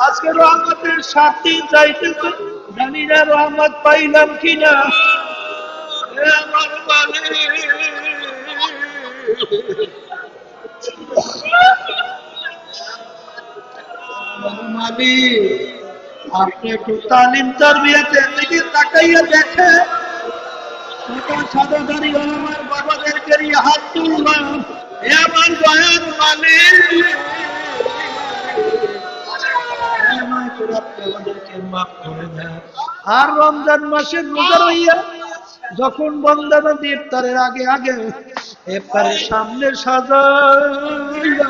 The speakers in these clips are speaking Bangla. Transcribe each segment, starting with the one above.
আজকে রহমতের 7 দিন যাইতেছে, জানি না রহমত পাইলাম কিনা। আমার মালিক, আপনি একটু তালিম তারবিয়াতের দিকে তাকাইয়া দেখে। সাদা দাড়ি আমার বাবাদেরকে নিয়ে হাত তুললাম, আমার দয়ার মালিক আমাদেরকে মাফ করে দেন। আর রমজান মাসের রোজা রইয়া যখন বন্দাবান্দি ইফতারের আগে আগে ইফতারের সামনে সাজাইয়া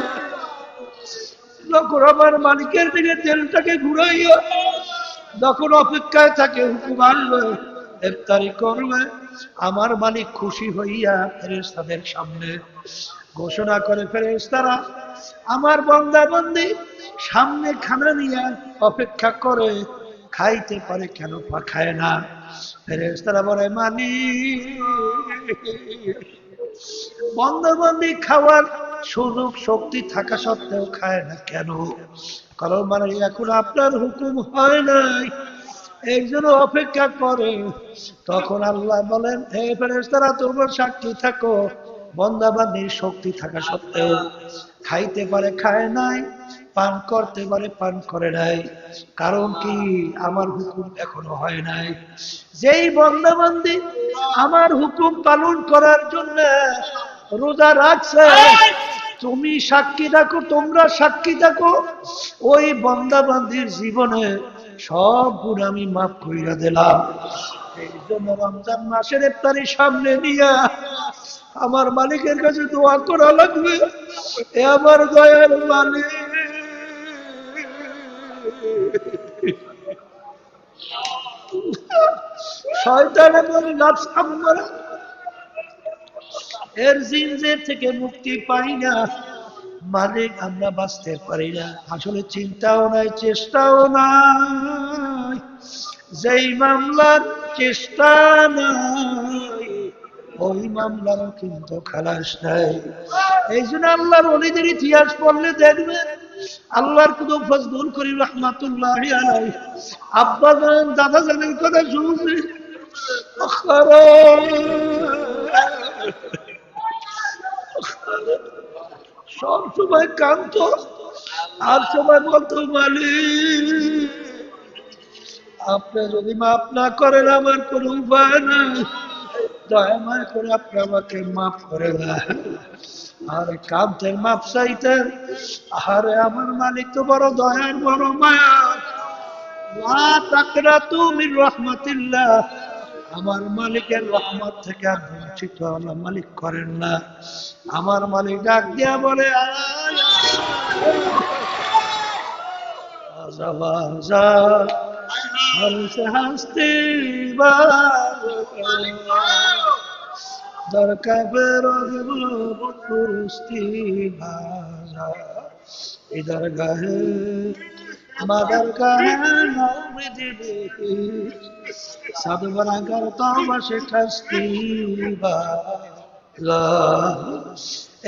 যখন আমার মালিকের দিকে তেলটাকে ঘুরাইয়া যখন অপেক্ষায় থাকে হুকুম আসবে ইফতারি করবে, আমার মালিক খুশি হইয়া ফেরেশতাদের সামনে ঘোষণা করে, ফেরেশতারা আমার বান্দা-বান্দি সামনে খানা নিয়ে অপেক্ষা করে, খাইতে পারে কেন খায় না? ফেরেশতারা বলে, মালিক বান্দা-বান্দি খাওয়ার সুযোগ শক্তি থাকা সত্ত্বেও খায় না কেন? কারণ মানে এখন আপনার হুকুম হয় নাই, একজন অপেক্ষা করে। তখন আল্লাহ বলেন, হে ফেরেশতারা তোমরা সাক্ষী থাকো, বান্দা-বান্দির শক্তি থাকা সত্ত্বেও খাইতে পারে খায় নাই, পান করতে পারে পান করে নাই। কারণ কি? আমার হুকুম এখনো হয় নাই। যেই বান্দা-বান্দি আমার হুকুম পালন করার জন্য রোজা রাখছে, তুমি সাক্ষী থাকো, তোমরা সাক্ষী থাকো, ওই বান্দা-বান্দির জীবনে সব গুণ আমি মাফ কইরা দিলাম। এই জন্য রমজান মাসের ইফতারি সামনে নিয়ে আমার মালিকের কাছে দোয়া করা লাগবে, এ আমার দয়ার মালিক শয়তান এবং নফস আম্মারা এর জিনজের থেকে মুক্তি পাই না। মালিক আমরা বাঁচতে পারি না, আসলে চিন্তাও নাই, চেষ্টাও নাই। যেই মামলার চেষ্টা নাই ওই মামলারও কিন্তু খালাস নাই। এই জন্য আল্লাহর ওলিদের ইতিহাস পড়লে দেখবেন, আল্লাহর কুতুব ফজলুল করিম রাহমাতুল্লাহি আলাইহি আব্বা জান দাদা জানের কথা শুনছে, সব সময় কান্ত, আর সময় বলতো, মালিক আপনি যদি মাফ না করেন আমার কোন উপায় নাই, দয়া করে আপনি আমাকে মাফ করে দেন। আর কান্তের মাপ চাইতেন। আরে আমার মালিক তো বড় দয়ার, বড় মায়া। লা তাকরাতু মির রাহমাতিল্লাহ, আমার মালিকের রহমত থেকে আর বঞ্চিত আল্লাহ মালিক করেন না। আমার মালিক ডাক দিয়া বলে, হাসতে দরকার ইধর গাহে মাদার গাহে সাধু বনা করতো বসে ঠাস্তি।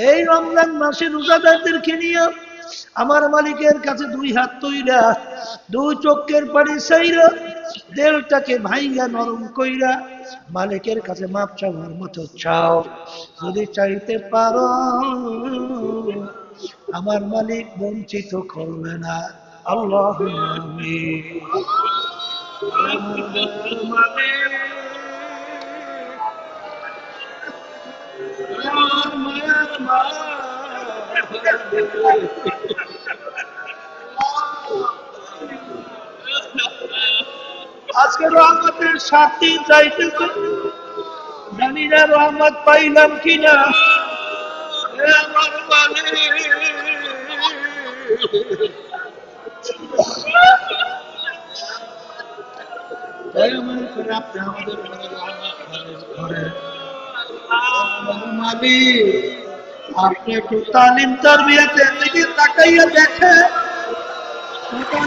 এই রমজান মাসে রোজাদারদেরকে নিয়ে আমার মালিকের কাছে 2 হাত তৈরা, 2 চোখের পানি চাইরা, দেলটাকে ভাইঙ্গা নরম কইরা মালিকের কাছে মাপ চাওয়ার মতো চাও। যদি চাইতে পারো আমার মালিক বঞ্চিত করবে না। আল্লাহুম্মা আমিন। আজকে রহমতের 7 দিন যাইতেছে, জানি না রহমত পাইলাম কিনা। আমার মালিক আপনি একটু তালিম তারবিয়াতের দিকে তাকাইয়া দেখে।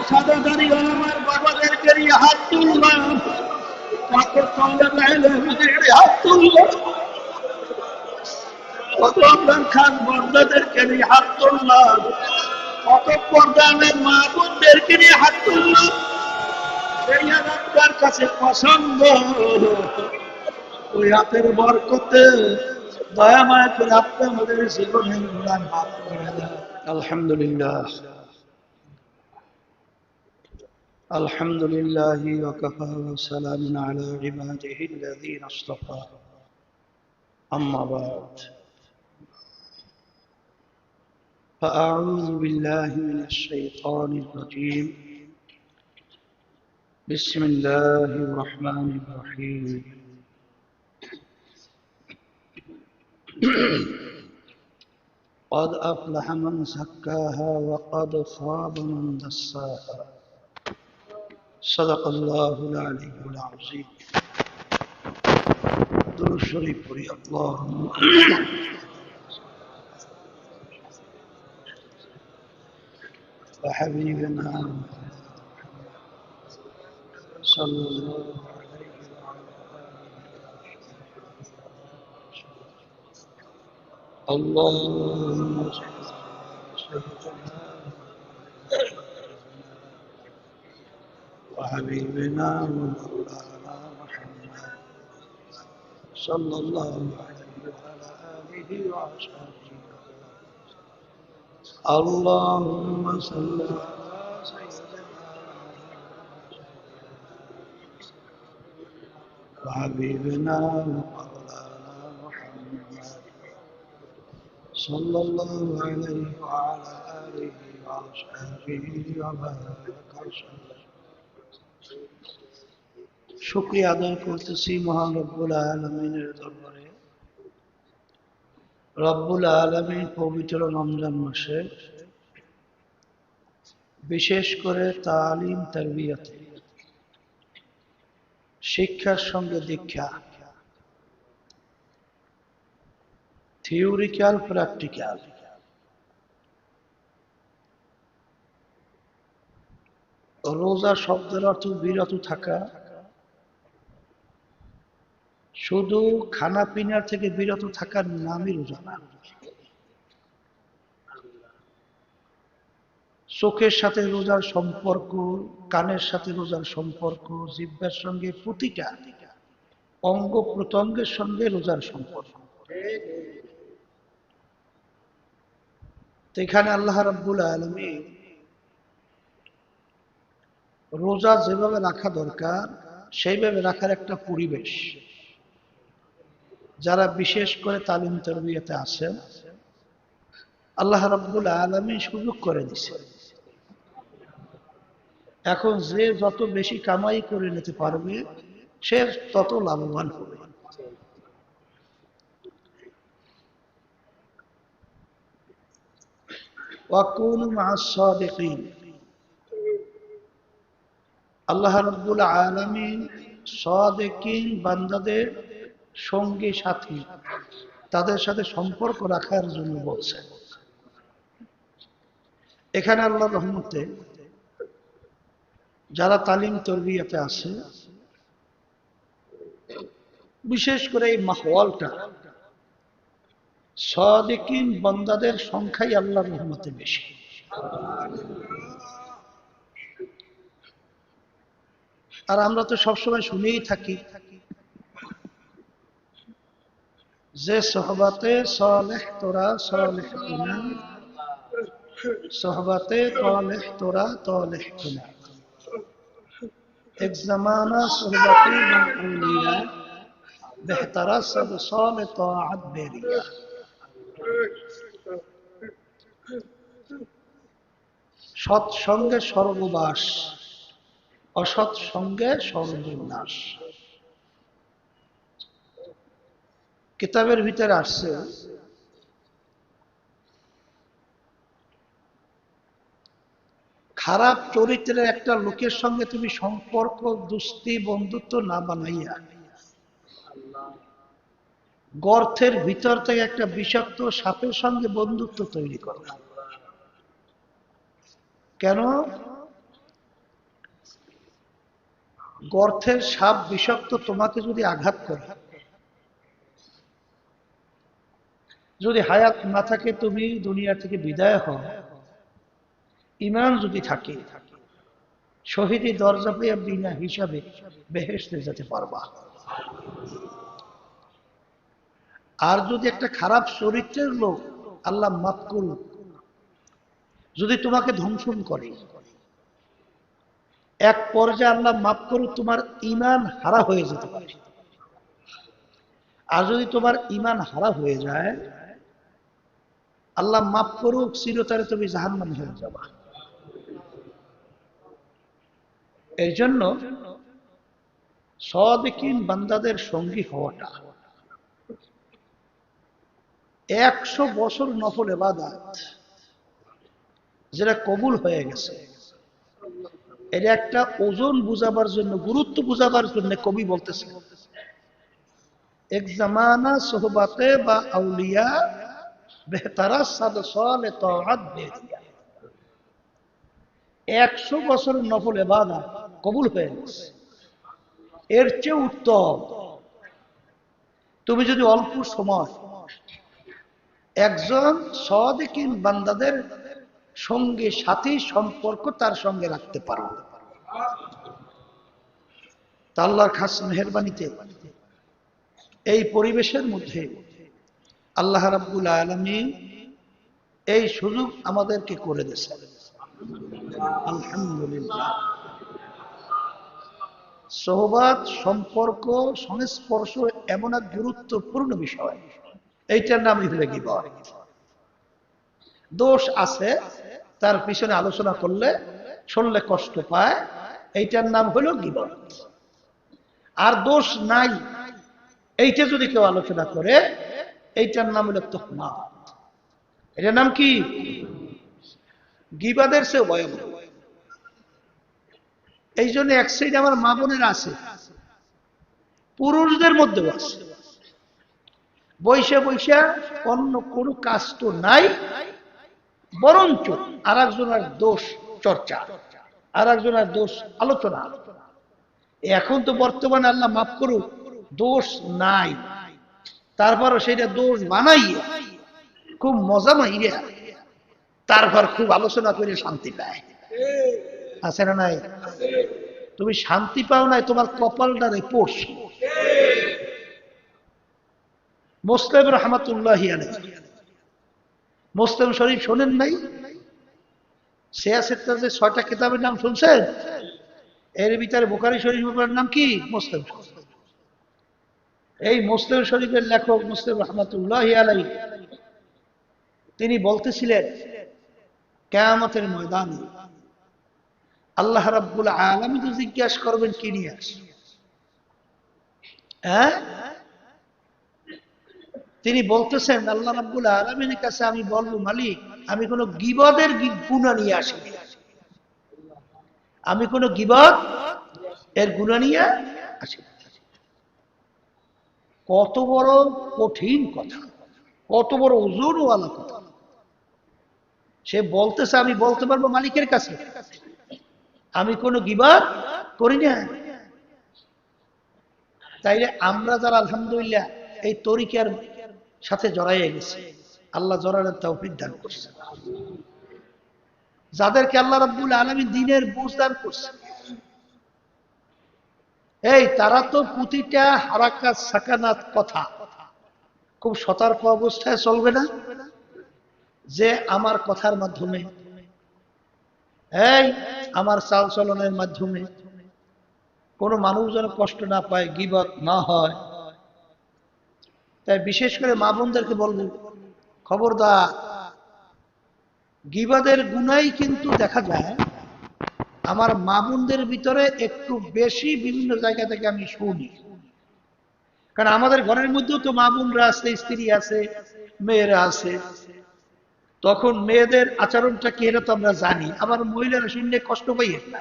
সাদা দাড়ি আমার বাবাদেরকে নিয়ে হাত তুললাম, হাত তুললাম, কত ইমরান খান বন্দাদেরকে নিয়ে হাত তুললাম, কত পর্দানের মা বোনদেরকে নিয়ে হাত কাছে পছন্দ, ওই হাতের বরকতে দয়া মায়া করে আপনি আমাদের জীবনের গুনাহ মাফ করে দেন। আলহামদুলিল্লাহ, আলহামদুলিল্লাহ ওয়া কাফা ওয়া সালামুন আলা ইবাদিহি আল্লাযীনা ইসতাফা। আম্মা বা'দ, فأعوذ بالله من الشيطان الرجيم. بسم الله الرحمن الرحيم. قد أفلح من زكاها وقد خاب من دساها. صدق الله العلي العظيم. درود شريف পড়ি। اللهم وحبيبنا صلى الله عليه وعلى اللهم صل على سيدنا وحبيبنا ومولانا محمد صلى الله عليه وعلى آله وأصحابه. اللهم صل على سيدنا وحبيبنا ومولانا محمد صلى الله عليه وعلى آله وأصحابه وبارك وسلم. শুকরিয়া আদায় করতেছি মহান রব্বুল আলামিনের দরবারে। রব্বুল আলামিন পবিত্র রমজান মাসে বিশেষ করে তালিম তারবিয়াতে, শিক্ষার সঙ্গে দীক্ষা, থিওরিক্যাল প্র্যাকটিক্যাল, রোজা শব্দের অর্থ বিরত থাকা, শুধু খানা পিনার থেকে বিরত থাকার নামই রোজা না। চোখের সাথে রোজার সম্পর্ক, কানের সাথে রোজার সম্পর্ক, জিহ্বার সঙ্গে প্রতিটা অঙ্গ প্রত্যঙ্গের সঙ্গে রোজার সম্পর্ক। তো এখানে আল্লাহ রাব্বুল আলামিন রোজা যেভাবে রাখা দরকার সেইভাবে রাখার একটা পরিবেশ যারা বিশেষ করে তালিম তারবিয়াতে আছেন, আল্লাহ রাব্বুল আলামিন সুযোগ করে দিছে। এখন যে যত বেশি কামাই করে নিতে পারবে সে তত লাভবান হবে। ওয়াকুনু মা'আস সাদিকিন। আল্লাহ রাব্বুল আলামিন সাদিকিন বান্দাদের সঙ্গী সাথী, তাদের সাথে সম্পর্ক রাখার জন্য বলছেন। এখানে আল্লাহর রহমতে যারা তালিম তারবিয়াতে আছে, বিশেষ করে এই মাহওয়ালটা সাদিকিন বান্দাদের সংখ্যাই আল্লাহর রহমতে বেশি। আর আমরা তো সবসময় শুনেই থাকি যে সোহবাতে সালেহ তোরা সালেহ কুনা, সোহবাতে তালেহ তোরা তালেহ কুনা, এক জামানা সোহবাতে বাউলিয়া বেহতারা সব সালে তাআত বেরিয়া। সৎসঙ্গে সর্ববাস, অসৎ সঙ্গে সর্বনাশ। কিতাবের ভিতরে আসছে খারাপ চরিত্রের একটা লোকের সঙ্গে তুমি সম্পর্ক, দোস্তি, বন্ধুত্ব না বানাইয়া গর্তের ভিতর থেকে একটা বিষাক্ত সাপের সঙ্গে বন্ধুত্ব তৈরি করো। কেন? গর্তের সাপ বিষাক্ত তোমাকে যদি আঘাত করে, যদি হায়াত না থাকে, তুমি দুনিয়া থেকে বিদায় হও, ঈমান যদি থাকে, শহীদি দরজা পেয়ে বিনা হিসাবে বেহেশতে যেতে পারবা। আর যদি একটা খারাপ চরিত্রের লোক আল্লাহ মাফ করুন যদি তোমাকে ধ্বংসন করে, এক পর্যায়ে আল্লাহ মাফ করুন তোমার ঈমান হারা হয়ে যেতে পারে। আর যদি তোমার ঈমান হারা হয়ে যায়, আল্লাহ মাফ করুক চিরতরে তুমি জাহান্নামী হয়ে যাবা। এই জন্য সাদিকিন বান্দাদের সঙ্গী হওয়াটা 100 বছর নফল ইবাদত যেটা কবুল হয়ে গেছে, এটা একটা ওজন বুঝাবার জন্য, গুরুত্ব বুঝাবার জন্য কবি বলতেছে, এক জামানা সোহবাতে বা আউলিয়া বেহতারা সাদ সালে তাআত বেদিয়া। 100 বছর নফল ইবাদত কবুল হয়ে গেছে, এর চেয়ে উত্তম তুমি যদি অল্প সময় একজন সাদিকিন বান্দাদের সঙ্গে সাথী সম্পর্ক তার সঙ্গে রাখতে পারো। তা আল্লাহর খাস মেহেরবানিতে এই পরিবেশের মধ্যে আল্লাহ রাব্বুল আলামিন এই সুযোগ আমাদেরকে করে দিয়েছেন, আলহামদুলিল্লাহ। সোহবাত, সম্পর্ক, সংস্পর্শ এমন এক গুরুত্বপূর্ণ বিষয়, এইটার নামই হলো গীবত। দোষ আছে তার পিছনে আলোচনা করলে শুনলে কষ্ট পায়, এইটার নাম হলো গীবত। আর দোষ নাই এইটা যদি কেউ আলোচনা করে, এইটার নাম হলো তুহমাত। এটার নাম কি? গীবতের চেয়ে ভয়াবহ। এই জন্য এক সাইড আমার মা বোনেরা আছে, পুরুষদের মধ্যেও আছে, বৈশা বৈশা অন্য কোনো কাজ তো নাই, বরঞ্চ আর একজনের দোষ চর্চা, আর একজনের দোষ আলোচনা। এখন তো বর্তমানে আল্লাহ মাফ করুক দোষ নাই, তারপরও সেটা দোষ বানাইয়া খুব মজা মাইয়া তারপর খুব আলোচনা করে শান্তি পায়। আছে না নাই? তুমি শান্তি পাও নাই, তোমার কপালটারে পড়ছে। মুসলিম রহমাতুল্লাহি আলাইহি, মুসলিম শরীফ শোনেন নাই? সিয়াসের যে 6টা কিতাবের নাম শুনছেন, এর ভিতরে বুখারী শরীফের নাম কি? মুসলিম শরীফ। এই মুসলিম শরীফের লেখক মুসলিম রহমাতুল্লাহি আলাইহি তিনি বলতেছিলেন, কিয়ামতের ময়দানে আল্লাহ রাব্বুল আলামিন জিজ্ঞাসা করবেন কি নিয়ে আসে। হ্যাঁ, তিনি বলতেছেন আল্লাহ রাব্বুল আলামিনের কাছে আমি বলবো, মালিক আমি কোন গীবতের গুনাহ নিয়ে আসি, আমি কোন গীবত এর গুনাহ নিয়ে আসি। কত বড় কঠিন কথা, কত বড় ওজনওয়ালা কথা। সে বলতেছে আমি বলতে পারবো মালিকের কাছে আমি কোনো গীবত করি না। তাইলে আমরা যারা আলহামদুলিল্লাহ এই তরিকার সাথে জড়াইয়া গেছি, আল্লাহ জড়ানোর তৌফিক দান করছে, যাদেরকে আল্লাহ রাব্বুল আলামিন দ্বীনের বুঝ দান করছে, এই তারা তো প্রতিটা হারাকাত সাকানাত কথা খুব সতর্ক অবস্থায় চলবে না, যে আমার কথার মাধ্যমে, এই আমার চাল চলনের মাধ্যমে কোনো মানুষ যেন কষ্ট না পায়, গীবত না হয়। তাই বিশেষ করে মা বোনদেরকে বলবো, খবরদার, গীবতের গুনাই কিন্তু দেখা যায় আমার মা বোনদের ভিতরে একটু বেশি, বিভিন্ন জায়গা থেকে আমি শুনি। কারণ আমাদের ঘরের মধ্যেও তো মা বোনরা আছে, স্ত্রী আছে, মেয়েরা আছে, তখন মেয়েদের আচরণটা কি এটা তো আমরা জানি। আবার মহিলারা শুনলে কষ্ট পাই না,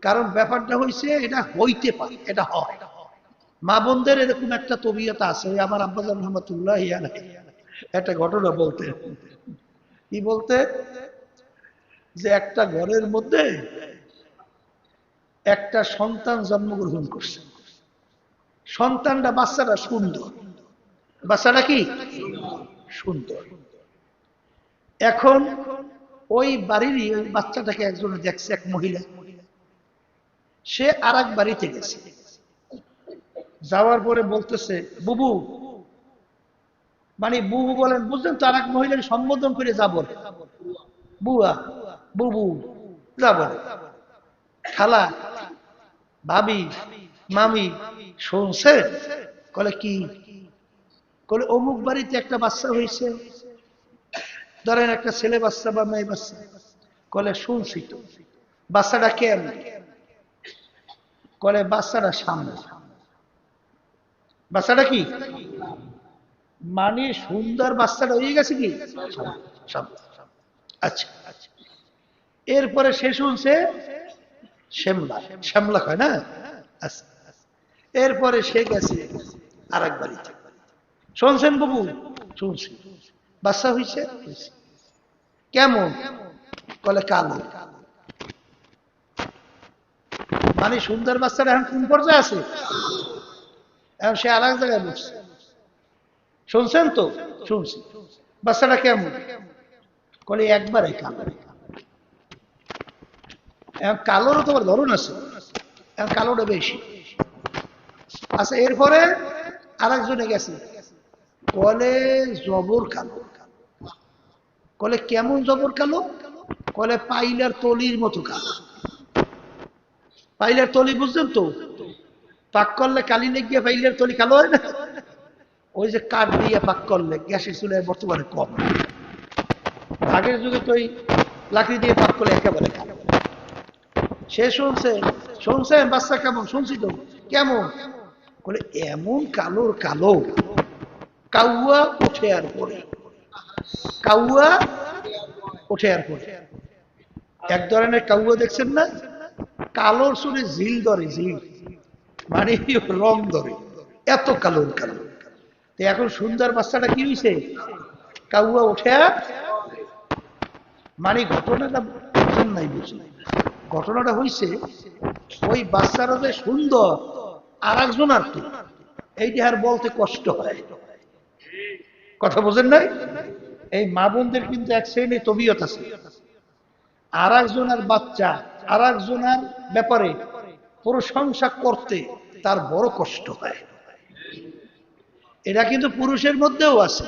কারণ ব্যাপারটা হয়েছে এটা হইতে পারে, এটা হয়। মা বোনদের এরকম একটা তবিয়ত আছে। আমার আব্বাজান রহমাতুল্লাহি আলাইহি একটা ঘটনা বলতে, কি বলতে, যে একটা ঘরের মধ্যে একটা সন্তান জন্মগ্রহণ করছে, সন্তানটা, বাচ্চাটা সুন্দর, বাচ্চাটা কি সুন্দর। এখন ওই বাড়িরই ওই বাচ্চাটাকে একজন দেখছে, এক মহিলা, সে আর এক বাড়িতে গেছে, যাওয়ার পরে বলতেছে বুবু, মানে বুবু বলেন, বুঝলেন তো, আর এক মহিলাকে সম্বোধন করে যা বলে, বুয়া, বুবু, যা বলে, খালা, ভাবি, মামি, শুনছে? কলে কি? কলে অমুক বাড়িতে একটা বাচ্চা হয়েছে, ধরেন একটা ছেলে বাচ্চা বা মেয়ে বাচ্চা। কলে শুনছি তো, বাচ্চাটা কেমন? কলে বাচ্চাটা সামনে। বাচ্চাটা কি মানে সুন্দর? বাচ্চাটা হয়ে গেছে কি সামনে? আচ্ছা, এরপরে সে শুনছে শ্যামলা, শ্যামলা হয় না? আচ্ছা, এরপরে সে গেছে আর এক বাড়িতে, শুনছেন বাবু? শুনছি। বাচ্চা হয়েছে? কেমন? কলে কালো। মানে সুন্দর বাচ্চাটা এখন কোন পর্যায়ে আছে? এখন সে আর এক জায়গায় বসছে। শুনছেন তো? শুনছি। বাচ্চাটা কেমন? কলে একবারে কালো। এখন কালোরও তোমার ধরন আছে, এখন কালোটা বেশি। আচ্ছা, এরপরে আর একজনে গেছে, কলে জবর কালো। কলে কেমন জবর কালো? কলে পাইলার তলির মতো কালো। পাইলার তলি বুঝছেন তো? পাক করলে কালি লেগে পাইলার তলি কালো হয় না? ওই যে কাঠ দিয়ে পাক করলে গ্যাসের চুলায় বর্তমানে কম, আগের যুগে তো ওই লাকড়ি দিয়ে পাক করলে একেবারে কালো। সে শুনছে, শুনছেন বাচ্চা কেমন? শুনছি তো। কেমন? বলে এমন কালোর কালো, কাউয়া উঠে আর পড়ে, কাউয়া উঠে আর পড়ে। এক ধরনের কাউয়া দেখছেন না, কালোর চুলে ঝিল ধরে, ঝিল মানে রং ধরে, এত কালোর কালো। এখন সুন্দর বাচ্চাটা কি হয়েছে? কাউয়া উঠে। মানে ঘটনাটা বুঝেন নাই? বুঝলেন? ঘটনাটা হয়েছে ওই বাচ্চারা যে সুন্দর, আর একজন আর কি, এইটা আর বলতে কষ্ট হয়। কথা বোঝেন নাই? এই মা বোনদের কিন্তু এক শ্রেণী তবিয়ত আছে, আর একজনের বাচ্চা আর একজনের ব্যাপারে প্রশংসা করতে তার বড় কষ্ট হয়। এটা কিন্তু পুরুষের মধ্যেও আছে,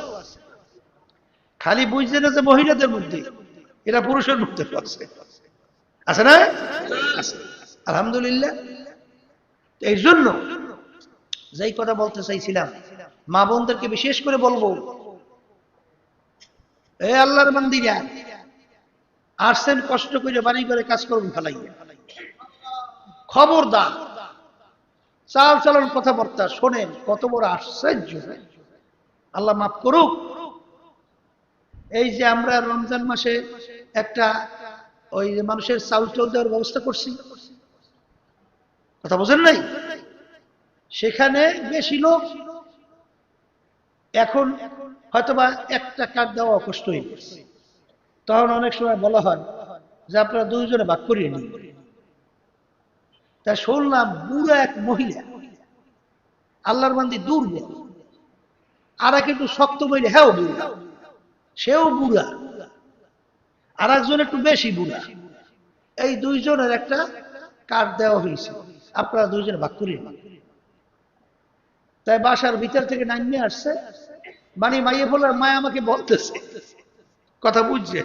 খালি বুঝছে না যে মহিলাদের মধ্যে, এটা পুরুষের মধ্যে আছে, আছে না? আলহামদুলিল্লাহ। এই জন্য যেই কথা বলতে চাইছিলাম, মা বোনদেরকে বিশেষ করে বলবো, এ আল্লাহর বান্দিরা, আসছেন কষ্ট করে বাড়ি করে কাজ করুন, ফেলাইয়া খবরদার চাল চালন কথাবার্তা শোনেন, কত বড় আশ্চর্য। আল্লাহ মাফ করুক। এই যে আমরা রমজান মাসে একটা ওই মানুষের চাউল চাউল দেওয়ার ব্যবস্থা করছি, কথা বোঝেন নাই? সেখানে বেশি লোক, এখন হয়তোবা একটা কার্ড দেওয়া কষ্ট হয়ে গেছে। তখন অনেক সময় বলা হয় যে আপনারা দুইজনে ভাগ করিয়ে নিন। তা শুনলাম বুড়া এক মহিলা, আল্লাহর বান্দি দুর্বল, আর কিন্তু শক্ত মহিলা, হ্যাঁ বুড়া, সেও বুড়া, আর একজন একটু বেশি বুড়া, এই দুইজনের একটা কার্ড দেওয়া হয়েছে, আপনারা দুইজনে ভাগ করিয়ে নিন। তাই বাসার ভিতর থেকে নামিয়ে আসছে, মানে মাইয়ে বলার মা আমাকে বলতেছে, কথা বুঝছে,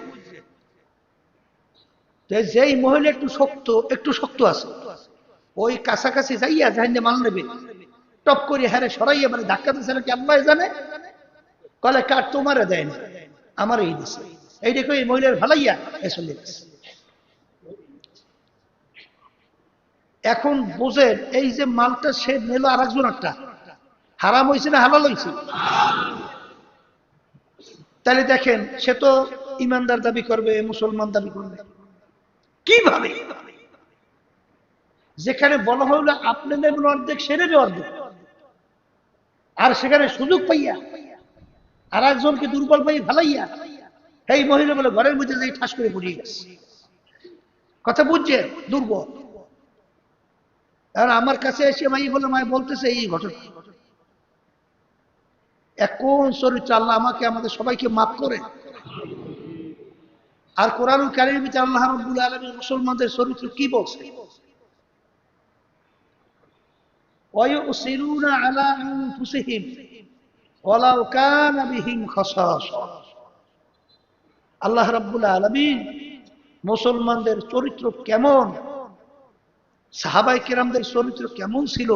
যেই মহিলা একটু শক্ত আছে, ওই কাছাকাছি যাইয়া জাহান্নে মাল নেবে, টপ করে হারে সরাইয়া, মানে ধাক্কা দিচ্ছে নাকি আল্লাহ জানে, কলে কার তোমারে দেয় না, আমার এই দিছে, এই দেখো এই মহিলার ভালাইয়া চলে গেছে। এখন বোঝেন, এই যে মালটা সে নিল আর একজন একটা, হারাম হয়েছে না হালাল হয়েছে? তাহলে দেখেন, সে তো ইমানদার দাবি করবে, মুসলমান দাবি করবে কিভাবে? যেখানে বলা হলো আপনি নেবেন অর্ধেক, সে নেবে অর্ধেক, আর সেখানে সুযোগ পাইয়া আর একজনকে দুর্বল পাই ভালাইয়া, এই মহিলা বলে ঘরের মধ্যে যাই ঠাস করে পড়িয়ে গেছে। কথা বুঝছে? দুর্বল। আর আমার কাছে এসে মাই বলে, মায় বলতেছে এই ঘটনা। এখন চরিত্র আল্লাহ আমাকে আমাদের সবাইকে মাফ করে। আর কোরআনুল কারীমের ভিতরে আল্লাহ রাব্বুল আলামিন মুসলমানদের চরিত্র কি বলছে? ওয়ায়ুসিরুনা আলা আনফুসিহিম ওয়ালাউ কানা বিহিম খাসাসা। আল্লাহ রাব্বুল আলামিন মুসলমানদের চরিত্র কেমন, সাহাবায়ে কেরামদের চরিত্র কেমন ছিল,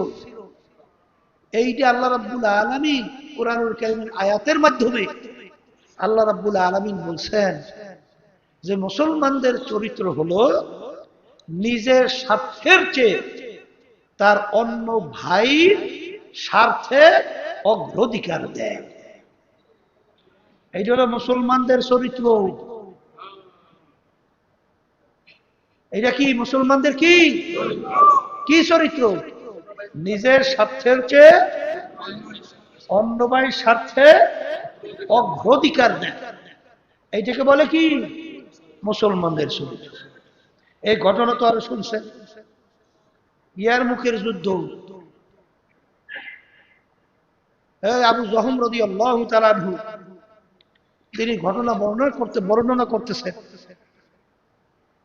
এইটা আল্লাহ রাব্বুল আলামিন কোরআনুল কারীমের আয়াতের মাধ্যমে আল্লাহ রাব্বুল আলামিন বলছেন যে মুসলমানদের চরিত্র হলো নিজের স্বার্থের চেয়ে তার অন্য ভাইয়ের স্বার্থে অগ্রাধিকার দেয়। এইটা হলো মুসলমানদের চরিত্র। এটা কি মুসলমানদের কি কি চরিত্র? নিজের স্বার্থের চেয়ে অন্য ভাইয়ের স্বার্থে অগ্রাধিকার দেয়। এইটাকে বলে কি মুসলমানদের চরিত্র। এই ঘটনা তো আরো শুনছেন, ইয়ারমুকের যুদ্ধ। আবু জহম রাদিয়াল্লাহু তাআলা আনহু তিনি ঘটনা বর্ণনা করতেছেন,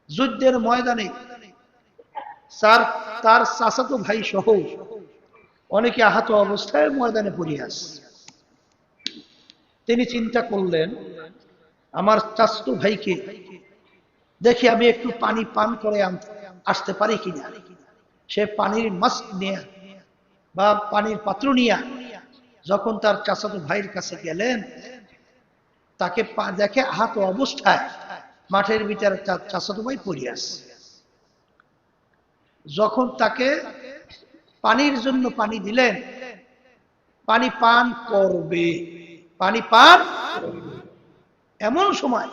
যুদ্ধের ময়দানে তার চাচাতো ভাই সহ অনেকে আহত অবস্থায় ময়দানে পড়ে আছে। তিনি চিন্তা করলেন, আমার চাচাতো ভাইকে দেখি আমি একটু পানি পান করে আসতে পারি কিনা। সে পানির মাস্ক নিয়ে বা পানির পাত্র নিয়ে যখন তার চাচাতো ভাইয়ের কাছে গেলেন, তাকে দেখে আহত অবস্থায় মাঠের ভিতরে তার চাচাতো ভাই পড়ে আছে। যখন তাকে পানির জন্য পানি দিলেন, পানি পান করবে, পানি পান, এমন সময়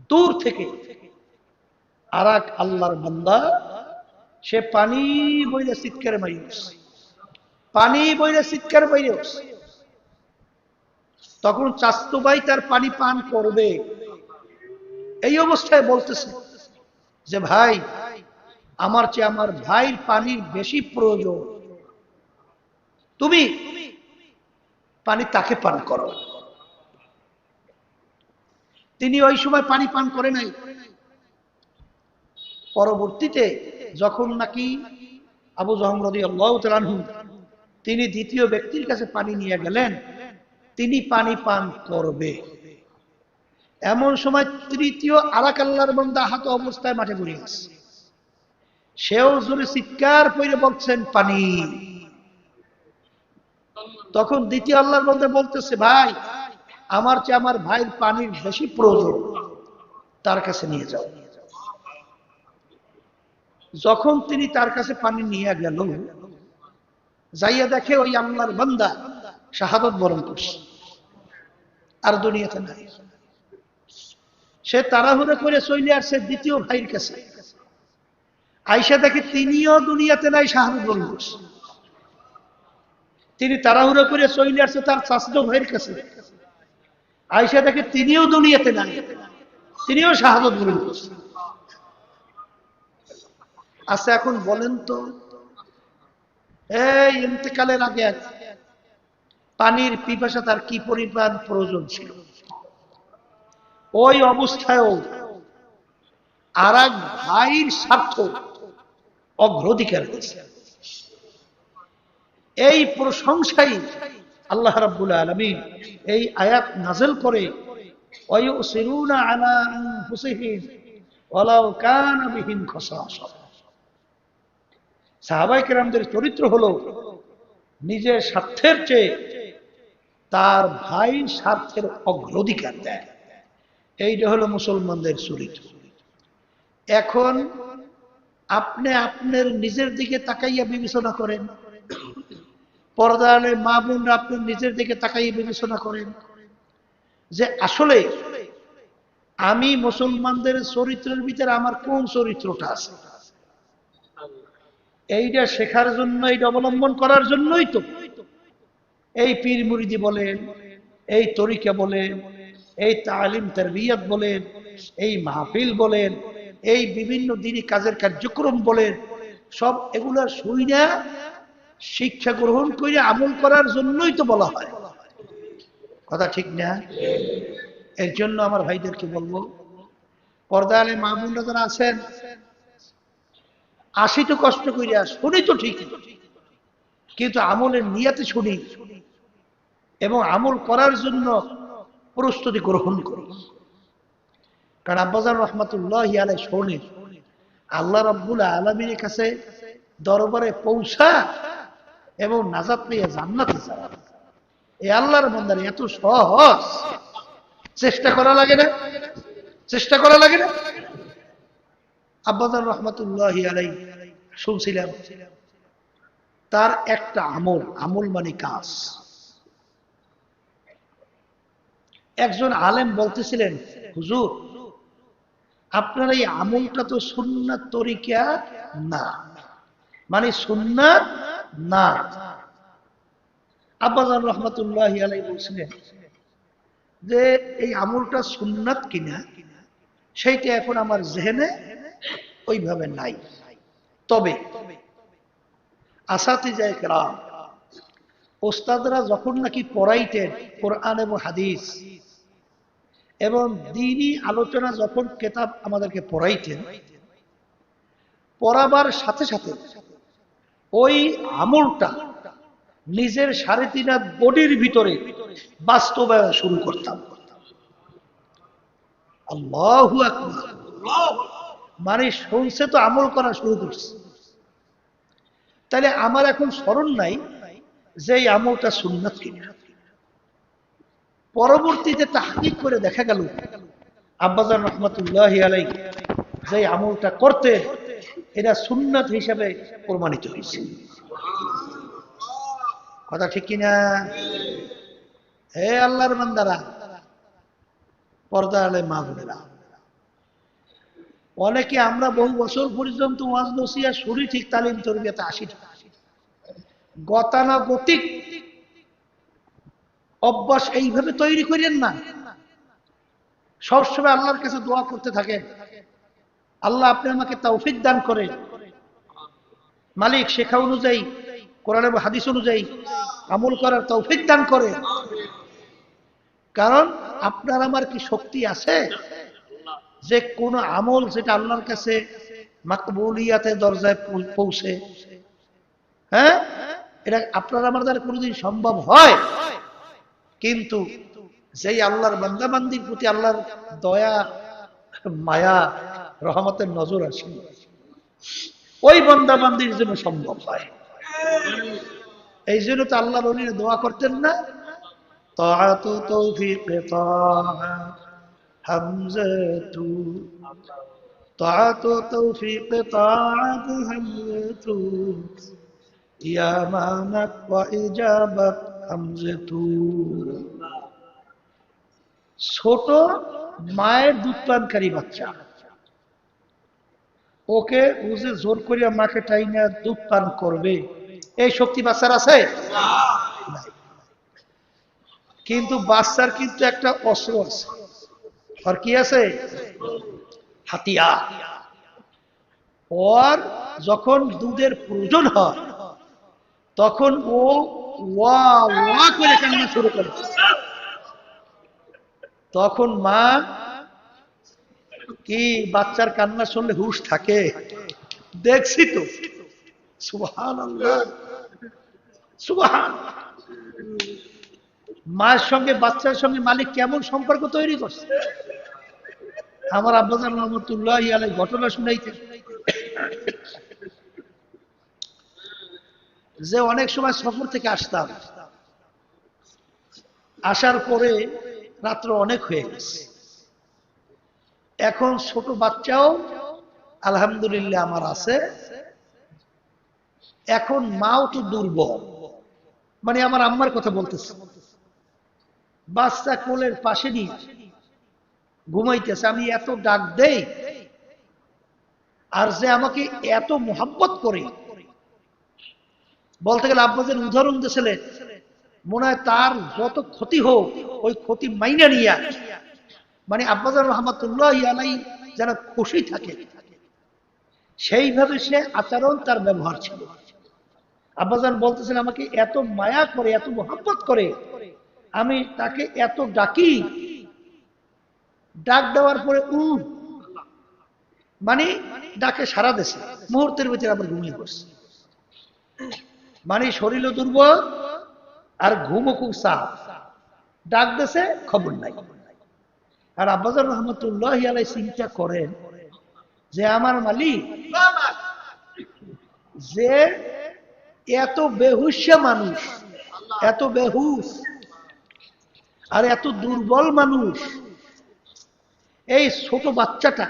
দূর থেকে আর এক আল্লাহর বান্দা সে পানি বইলে চিৎকার মারিস, পানি বইলে চিৎকার মারিস। তখন চাচাতো ভাই তার পানি পান করবে, এই অবস্থায় বলতেছে যে ভাই, আমার চেয়ে আমার ভাইয়ের পানির বেশি প্রয়োজন, তুমি পানি তাকে পান করো। তিনি ওই সময় পানি পান করে নাই। পরবর্তীতে যখন নাকি আবু জহম রাদিয়াল্লাহু তাআলা আনহু তিনি দ্বিতীয় ব্যক্তির কাছে পানি নিয়ে গেলেন, তিনি পানি পান করবে, এমন সময় তৃতীয় আরেক আল্লাহর বান্দা আহত অবস্থায় মাঠে পড়ে আছে। সেও জোরে চিৎকার করে বলছেন পানি। তখন দ্বিতীয় আল্লাহর বান্দা বলতেছে, ভাই, আমার চেয়ে আমার ভাইয়ের পানির বেশি প্রয়োজন, তার কাছে নিয়ে যাও। যখন তিনি তার কাছে পানি নিয়ে গেল, যাইয়া দেখে ওই আল্লাহর বান্দা শাহাদাত বরণ করছে, আর দুনিয়াতে নাই। সে তাড়াহুড়ো করে চলে আসছে দ্বিতীয় ভাইয়ের কাছে। আয়েশা দেখে তিনিও দুনিয়াতে নাই, শাহাদাত বরণ করছে। তিনি তাড়াহুড়ো করে চলে আসছে তার চাচাতো ভাইয়ের কাছে। আয়েশা দেখে তিনিও দুনিয়াতে নাই, তিনিও শাহাদাত বরণ করছে। আচ্ছা, এখন বলেন তো, এই ইন্তেকালের আগে পানির পিপাসা তার কি পরিমাণ প্রয়োজন ছিল, ওই অবস্থায়ও আর এক ভাইয়ের স্বার্থ অগ্রাধিকার দিয়েছে। এই প্রশংসাই আল্লাহ রাব্বুল আলামিন এই আয়াত নাযিল করে, ওয়ায়ুসিরুনা আলা আনফুসিহিম ওয়ালাউ কানা বিহিম খাসাসা। সাহাবায়ে কেরামদের চরিত্র হলো নিজের স্বার্থের চেয়ে তার ভাইয়ের স্বার্থের অগ্রাধিকার দেয়। এইটা হলো মুসলমানদের চরিত্র। এখন আপনি আপনার নিজের দিকে তাকাইয়া বিবেচনা করেন, পর্দার মা বোনরা আপনার নিজের দিকে তাকাইয়া বিবেচনা করেন যে আসলে আমি মুসলমানদের চরিত্রের ভিতরে আমার কোন চরিত্রটা আছে। এইটা শেখার জন্য, এইটা অবলম্বন করার জন্যই তো এই পীর মুরিদি বলেন, এই তরিকা বলেন, এই তালিম তারবিয়াত বলেন, এই মাহফিল বলেন, এই বিভিন্ন দিনই কাজের কার্যক্রম বলেন, সব এগুলা শুইনা শিক্ষা গ্রহণ করে আমল করার জন্যই তো বলা হয়। কথা ঠিক না? এর জন্য আমার ভাইদেরকে বলবো, পর্দালে মা বোনরা যারা আছেন, আসি তো কষ্ট করিয়া, শুনি তো ঠিকই, কিন্তু আমলের নিয়াতে শুনি এবং আমল করার জন্য প্রস্তুতি গ্রহণ করি। কারণ আব্বাজান রহমাতুল্লাহি আলাইহি শোনেন, আল্লাহ রাব্বুল আলামিনের কাছে দরবারে পৌঁছা এবং নাজাত পেয়ে জান্নাতে যাওয়া, এই আল্লাহর বান্দার এত সহজ। চেষ্টা করা লাগে না? চেষ্টা করা লাগে না? আব্বাজান রহমাতুল্লাহি আলাইহি শুনছিলাম, তার একটা আমল, আমল মানে কাজ। একজন আলেম বলতেছিলেন, হুজুর আপনার এই আমলটা তো সুন্নাত তরিকা না, মানে সুন্নাত না। আব্বাজান রহমাতুল্লাহি আলাইহি বলছিলেন যে এই আমলটা সুন্নাত কিনা সেইটা এখন আমার জেহেনে ওইভাবে নাই। তবে আসাতিজায়ে কেরাম, ওস্তাদরা যখন নাকি পড়াইতেন কোরআন এবং হাদিস এবং দ্বীনি আলোচনা, যখন কিতাব আমাদেরকে পড়াইতেন, পড়াবার সাথে সাথে ওই আমলটা নিজের 3.5 হাত বডির ভিতরে বাস্তবায়ন শুরু করতাম। আল্লাহু আকবার। মানে শুনছে তো আমল করা শুরু করছে। তাহলে আমার এখন স্মরণ নাই যে এই আমলটা সুন্নাত কিনা। পরবর্তীতে তাহকিক করে দেখা গেল আব্বাজান রহমাতুল্লাহি আলাইহি যে আমলটা করতে, এটা সুন্নাত হিসাবে প্রমাণিত হয়েছে। কথা ঠিক কিনা? হে আল্লাহর বান্দারা, পর্দা আলে মা বোনেরা, অনেকে আমরা বহু বছর পর্যন্ত ওয়াজ নসিহত শুনি, ঠিক তালিম তরবিয়াতে আসি, গতানুগতিক অভ্যাস এইভাবে তৈরি করেন না। সবসময় আল্লাহর কাছে দোয়া করতে থাকেন, আল্লাহ আপনি আমাকে তৌফিক দান করেন, মালিক শেখা অনুযায়ী, কোরআন এবং হাদিস অনুযায়ী আমল করার তৌফিক দান করেন। কারণ আপনার আমার কি শক্তি আছে যে কোন আমল যেটা আল্লাহর কাছে মাকবুলিয়াতের দরজায় পৌঁছে, হ্যাঁ, এটা আপনার আমার দ্বারা কোনোদিন সম্ভব হয়? কিন্তু যেই আল্লাহর বান্দা বান্দির প্রতি আল্লাহর দয়া, মায়া, রহমতের নজর আসে, ওই বান্দা বান্দির জন্য সম্ভব হয়। এই জন্য তো আল্লাহর ওলিরা দোয়া করতেন না, তাআতু তৌফিক তাআ হামজাতু, তাআতু তৌফিক তাআত হামজাতু, ইয়া মানাত ওয়া ইজাবাত হামজাতু। ছোট মায়ের দুধ পানকারী বাচ্চা, ওকে উজে জোর করিয়া মাকে টাইনা দুধ পান করবে, এই শক্তি বাচ্চার আছে? কিন্তু বাচ্চার কিন্তু একটা অস্ত্র আছে। আর কি আছে? হাতিয়ার। ওর যখন দুধের প্রয়োজন হয় তখন ও ওয়া ওয়া করে কান্না শুরু করে। তখন মা কি বাচ্চার কান্না শুনলে হুঁশ থাকে? দেখছি তো। সুবহানাল্লাহ, সুবহানাল্লাহ। মায়ের সঙ্গে বাচ্চার সঙ্গে মালিক কেমন সম্পর্ক তৈরি করছে। আমার আব্বাজান রহমাতুল্লাহি আলাইহি ঘটনা শুনাইতেন যে অনেক সময় সফর থেকে আসতাম, আসার পরে রাত্র অনেক হয়ে গেছে, এখন ছোট বাচ্চাও আলহামদুলিল্লাহ আমার আছে, এখন মাও তো দুর্বল, মানে আমার আম্মার কথা বলতেছে, বাচ্চা কোলের পাশে নিয়ে ঘুমাইতেছে, আমি এত ডাক দেই, আর যে আমাকে এত মোহাব্বত করে, বলতে গেলে আব্বাজান উদাহরণ দিয়েছিলেন, মনে হয় তার যত ক্ষতি হোক ওই ক্ষতি মাইনা নিয়া, মানে আব্বাজান রহমাতুল্লাহি আলাইহি যেন খুশি থাকে সেইভাবে সে আচরণ, তার ব্যবহার ছিল। আব্বাজান বলতেছেন আমাকে এত মায়া করে, এত মোহাব্বত করে, আমি তাকে এত ডাকি, ডাক দেওয়ার পরে মানে ডাকে সারা দেশে, মুহূর্তের ভিতরে আবার ঘুমিয়ে পড়ছে। মানে শরীরও দুর্বল আর ঘুমও খুব চাপ, ডাক দেশে খবর নাই। আর আব্বাজান রহমতুল্লাহ আলাই চিন্তা করেন যে আমার মালিক যে এত বেহুশা মানুষ, এত বেহুশ আর এত দুর্বল মানুষ, এই ছোট বাচ্চাটা,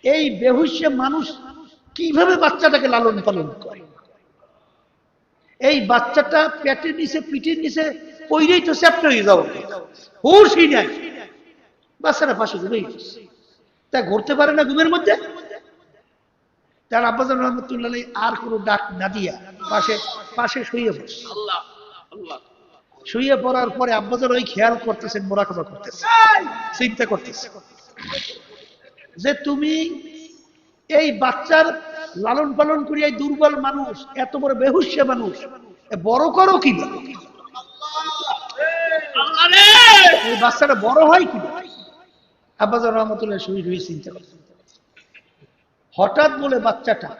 এই বেহুশা মানুষ কিভাবে বাচ্চাটাকে লালন পালন করে? এই বাচ্চাটা পেটের নিচে, পিঠের নিচে পইরেই তো চ্যাপ্টার হয়ে যাও, হুশই নাই। বাচ্চাটা পাশে ঘুমেই তা ঘুরতে পারে না ঘুমের মধ্যে। তার আব্বাজান রহমতুল্লাহ আর কোনো ডাক না দিয়া পাশে পাশে শুয়ে পড়ছে। শুয়ে পড়ার পরে আব্বাজান ওই খেয়াল করতেছেন, মোরাকাবা করতেছে, চিন্তা করতেছে যে তুমি এই বাচ্চার লালন পালন করি, এই দুর্বল মানুষ, এত বড় বেহুশা মানুষ বড় করো কি? এই বাচ্চাটা বড় হয় কি? আব্বাজান রহমতুল্লাহ শুয়ে শুয়ে চিন্তা করতেন। হঠাৎ বলে বাচ্চাটা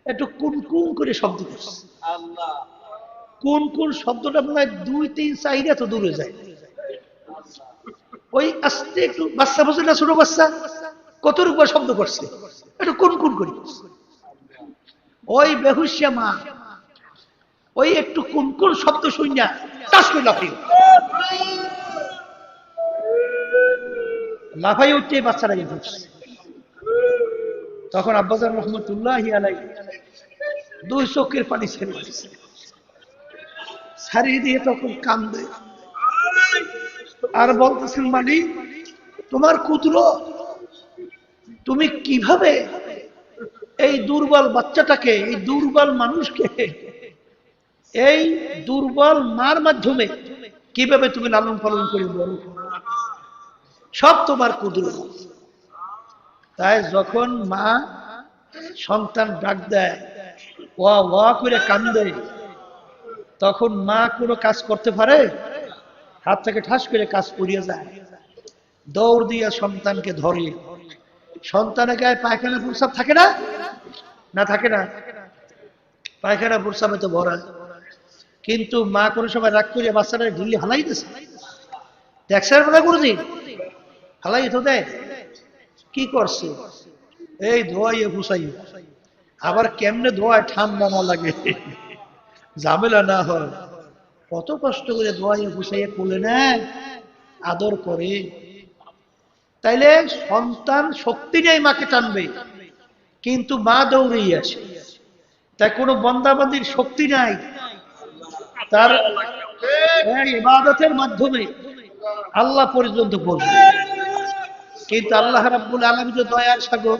একটু কুন কুন করে শব্দ করছে। কোন কোন শব্দটা মনে হয় 2-3 এত দূরে যায়। ওই আস্তে একটু, বাচ্চা বোঝে না, ছোট বাচ্চা, কত রূপা শব্দ করছে, একটু কোন কোন করি। ওই বেহুশিয়া মা ওই একটু কোন কোন শব্দ শুনিয়া টাস করে লাফাই উঠছে, বাচ্চারা ঢুকছে। তখন আব্বাজান রহমতুল্লাহ আলাই 2 চোখের পানি ছেড়ে দিয়েছে, ছাড়িয়ে দিয়ে তখন কান্দে আর বলতেছেন, মালিক তোমার কুদরত, তুমি কিভাবে এই দুর্বল বাচ্চাটাকে, এই দুর্বল মানুষকে এই দুর্বল মার মাধ্যমে কিভাবে তুমি লালন পালন করে বড়, সব তোমার কুদরত। তাই যখন মা সন্তান ডাক দেয়, ওয়া ওয়া করে কান্দে, তখন মা কোনো কাজ করতে পারে? হাত থেকে ঠাস করে কাজ পড়িয়ে যায়, দৌড় দিয়ে সন্তানকে ধরে। সন্তানের গায়ে পায়খানা প্রস্রাব থাকে না? না থাকে না? পায়খানা প্রস্রাবে তো ভরা। কিন্তু মা কোনো সময় রাগ করে বাচ্চাটা ঢিল্লি হালাই দিয়েছে? দেখছেন মনে করুন, হালাই তো দেয়। কি করছে? এই ধোয়াইয়ে ফুসাই। আবার কেমনে ধোয়ায়, ঠান্ডা না লাগে, ঝামেলা না হয়, কত কষ্ট করে ধোয়াইয়ে ফুসাইয়ে কোলে নেয়, আদর করে। তাইলে সন্তান শক্তি নেই মাকে টানবে, কিন্তু মা দৌড়েই আসে। তাই কোনো বন্দাবান্দির শক্তি নাই, তার ইবাদতের মাধ্যমে আল্লাহ পর্যন্ত পৌঁছবে। কিন্তু আল্লাহ রাব্বুল আলামিন তো দয়ার সাগর,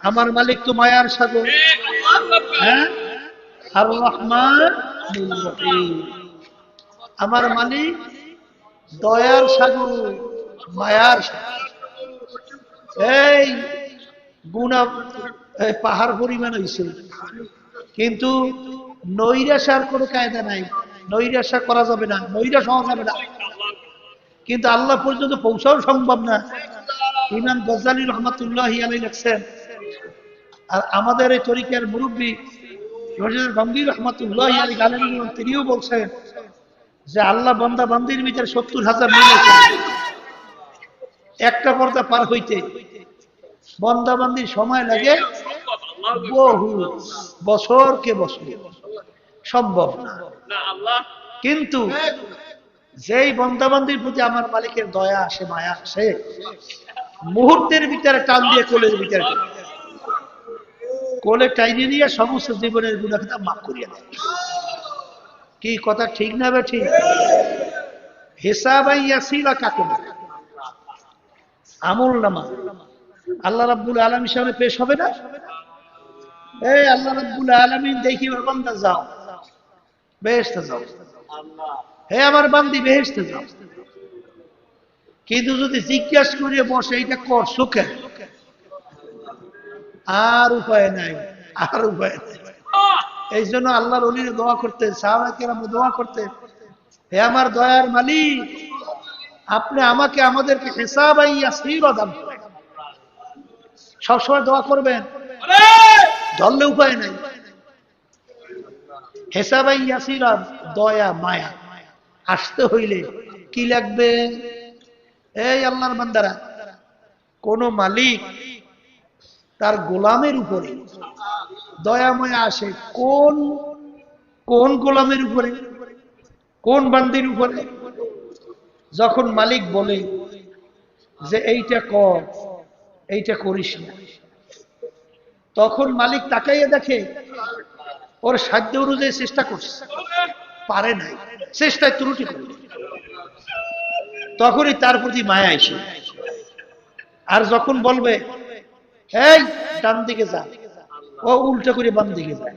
আমার মালিক তো মায়ার সাগর। হ্যাঁ, আর রহমান আমার মালিক দয়ার সাগর, মায়ার সাগর। এই গুনাহ পাহাড় পরিমাণ হয়েছে, কিন্তু নৈরাশার কোনো কায়দা নাই, নৈরাশা করা যাবে না, নৈরাশ হওয়া যাবে না, কিন্তু আল্লাহ পর্যন্ত পৌঁছাও সম্ভব না। ইমাম গজ্জালী রহমাতুল্লাহ আলাইহি লিখছেন, আর আমাদের এই তরিকার মুরব্বী গম্ভীর রহমাতুল্লাহ আলাইহি তিনিও বলছেন যে আল্লাহ বান্দা বান্দির ভিতরে 70,000 মিল আছে। একটা পর্দা পার হইতে বান্দা বান্দির সময় লাগে বহু বছরকে বছর, সম্ভব না। কিন্তু যেই বান্দাবান্দির প্রতি আমার মালিকের দয়া আসে, মায়া আসে, মুহূর্তের ভিতরে টান দিয়ে কোলের ভিতরে, কোলে টাইনে নিয়ে সমস্ত জীবনের গুনাহটা মাফ করিয়ে দেয়। কি কথা ঠিক না বে ঠিক? হিসাবাই ইয়াসিরা কাকে বলে? আমল নামা আল্লাহ রাব্বুল আলামিন সামনে পেশ হবে না? এই আল্লাহ রাব্বুল আলামিন দেখি বান্দা যাও বেহেশতে যাও, হে আমার বান্দি বেহেশতে যাও। কিন্তু যদি জিজ্ঞাসা করিয়ে বসে এইটা করছো কেন, আর উপায় নাই, আর উপায় নাই। এই জন্য আল্লাহর ওলিরা দোয়া করতে, সাহাবায়ে কেরাম দোয়া করতে, হে আমার দয়ার মালিক, আপনি আমাকে আমাদেরকে হিসাবাই ইয়াসীরা দান করেন। সবসময় দোয়া করবেন, ধরলে উপায় নাই। হিসাবাই ইয়াসীরা, দয়া মায়া আসতে হইলে কি লাগবে? এই আল্লাহর বান্দারা, কোন মালিক তার গোলামের উপরে দয়া মায়া আসে কোন কোন গোলামের উপরে, কোন বান্দির উপরে? যখন মালিক বলে যে এইটা কর, এইটা করিস না, তখন মালিক তাকাইয়ে দেখে ওর সাধ্য অনুযায়ী চেষ্টা করছে, পারে নাই, চেষ্টায় ত্রুটি করে, তখনই তার প্রতি মায়া আসে। আর যখন বলবে এই ডান দিকে যা, ও উল্টা করে বাম দিকে যায়,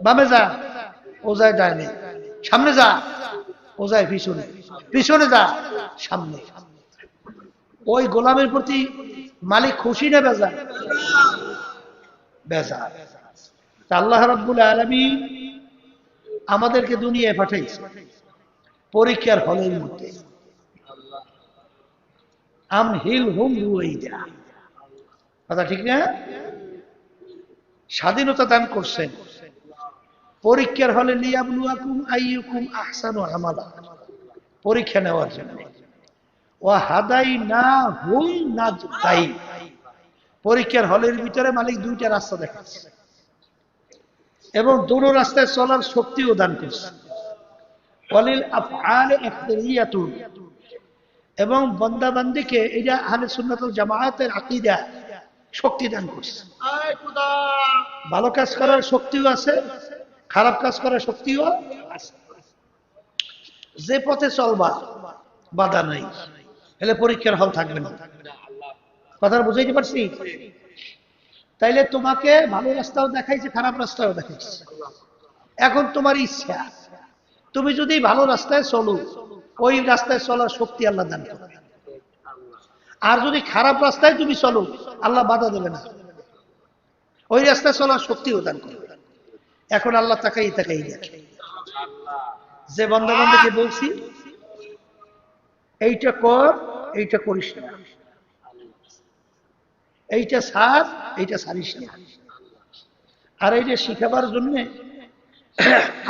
বামে যা, ও যায় ডাইনে, সামনে যা, ও যায় পিছনে, পিছনে যা, সামনে। ওই গোলামের প্রতি মালিক খুশি না বেজার? বেজার। আল্লাহ রাব্বুল আলামিন আমাদেরকে দুনিয়ায় পাঠাইছে পরীক্ষার হলের মধ্যে। আমহিলহুম রুয়াইদা, কথা ঠিক না? স্বাধীনতা দান করছেন পরীক্ষার হলে, লিয়াবলুয়াকুম আইয়ুকুম আহসানু আমালা, পরীক্ষা নেওয়ার জন্য। ওয়া হাদাইনাহুম নাজদাইন, পরীক্ষার হলের ভিতরে মালিক দুইটা রাস্তা দেখাচ্ছে এবং দুটো রাস্তায় চলার শক্তিও দান করছে। ওয়ালিল আফআলি ইখতিরিয়াতুন, এবং বান্দা বান্দীকে এটা আহলে সুন্নাত ওয়াল জামাআতের আকীদা, শক্তি দান করছে। ভালো কাজ করার শক্তিও আছে, খারাপ কাজ করার শক্তিও আছে। যে পথে চলবা বাধা নাই, এলে পরীক্ষার হল থাকবে না। কথা বুঝাইতে পারছি? তাইলে তোমাকে ভালো রাস্তাও দেখাইছে, খারাপ রাস্তাও দেখাইছে। এখন তোমার ইচ্ছা, তুমি যদি ভালো রাস্তায় চলো, ওই রাস্তায় চলার শক্তি আল্লাহ দান করবে। আর যদি খারাপ রাস্তায় তুমি চলো, আল্লাহ বাধা দেবে না, ওই রাস্তায় চলার শক্তিও দান করবে। এখন আল্লাহ তাকাই তাকাই দেখে, যে বান্দা বান্দাকে বলছি এইটা কর, এইটা করিস না, এইটা ছাড়, এইটা ছাড়িস না। আর এইটা শিখাবার জন্য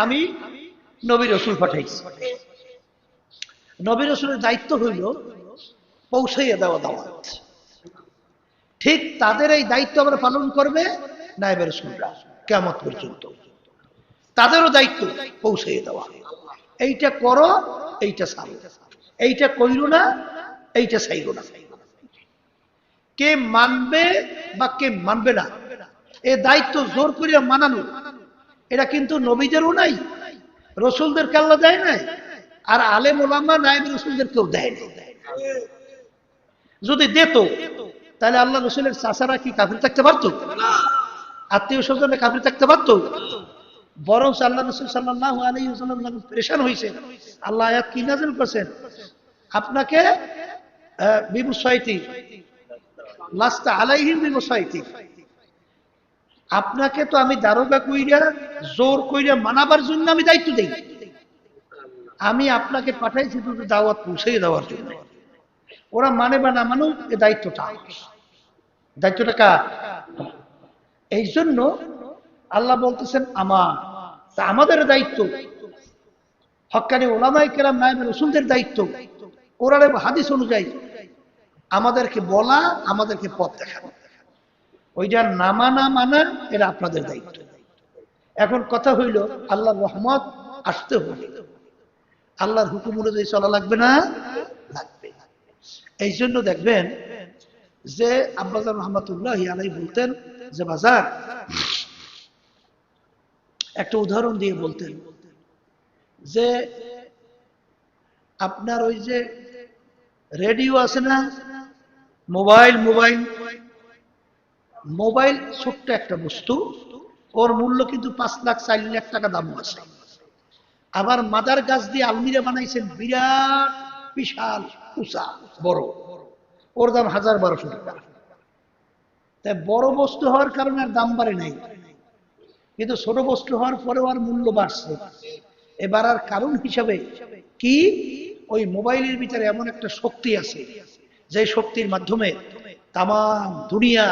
আমি নবী রাসূল পাঠাইছি। নবী রাসূলের দায়িত্ব হইল পৌঁছাইয়া দেওয়া দাওয়াত। ঠিক তাদের এই দায়িত্ব আমরা পালন করবে নায়েবে রাসূলরা কিয়ামত পর্যন্ত। তাদেরও দায়িত্ব পৌঁছাইয়া দেওয়া, এইটা করো, এইটা ছাড়ো, এইটা কইরো না, এইটা ছাইরো না। কে মানবে বা কে মানবে না, এ দায়িত্ব জোর করিয়া মানানো, এটা কিন্তু নবীদেরও নাই, রসুলদেরকে আল্লাহ দেয় নাই, আর আলেম ওলামা নায়েব রসুলদের কেউ দেয় নাই। যদি দিত তাহলে আল্লাহ রসুলের চাচারা কি কাফির থাকতে পারতো? আত্মীয় স্বজনে কাফির থাকতে পারতো? বরং আল্লাহ রসুল সাল্লাল্লাহু আলাইহি ওয়াসাল্লাম যখন পেরেশান হয়েছে, আল্লাহ আয়াত কি নাযিল করেছেন? আপনাকে বিমুসাইতি লাস্তা আলাইহিম বিমুসাইতি, আপনাকে তো আমি দারোগা কইরা জোর কইরা মানাবার জন্য আমি দায়িত্ব দেই, আমি আপনাকে পাঠাইছি শুধু দাওয়াত পৌঁছে দেওয়ার জন্য। ওরা মানে বা না মানুক, এ দায়িত্বটা, দায়িত্বটা কার? এই জন্য আল্লাহ বলতেছেন আমার, তা আমাদের দায়িত্ব, হক্কানি ওলামায়ে কেরাম নায়েবে রাসূলদের দায়িত্ব, কোরআন এবং হাদিস অনুযায়ী আমাদেরকে বলা, আমাদেরকে পথ দেখানো। ওইটা নামা না মানা এটা আপনাদের দায়িত্ব। এখন কথা হইল, আল্লাহর রহমত আসতে হবে, আল্লাহর হুকুম অনুযায়ী চলা লাগবে না? লাগবে। এই জন্য দেখবেন যে আব্বাজান রহমাতুল্লাহি আলাইহি বলতেন যে বাজার, একটা উদাহরণ দিয়ে বলতেন যে আপনার ওই যে রেডিও আছে না, মোবাইল মোবাইল মোবাইল ছোট্ট একটা বস্তু, ওর মূল্য কিন্তু 5 লাখ 4 লাখ টাকা দাম আছে। আবার মাদার গাছ দিয়ে আলমিরা বানাইছেন বিরাট বিশাল উঁচা বড়, ওর দাম 1000-1200 টাকা। তাই বড় বস্তু হওয়ার কারণে আর দাম বাড়ে নাই, কিন্তু ছোট বস্তু হওয়ার পরেও আর মূল্য বাড়ছে। এবার আর কারণ হিসাবে কি? ওই মোবাইলের ভিতরে এমন একটা শক্তি আছে যে শক্তির মাধ্যমে তাম দুনিয়া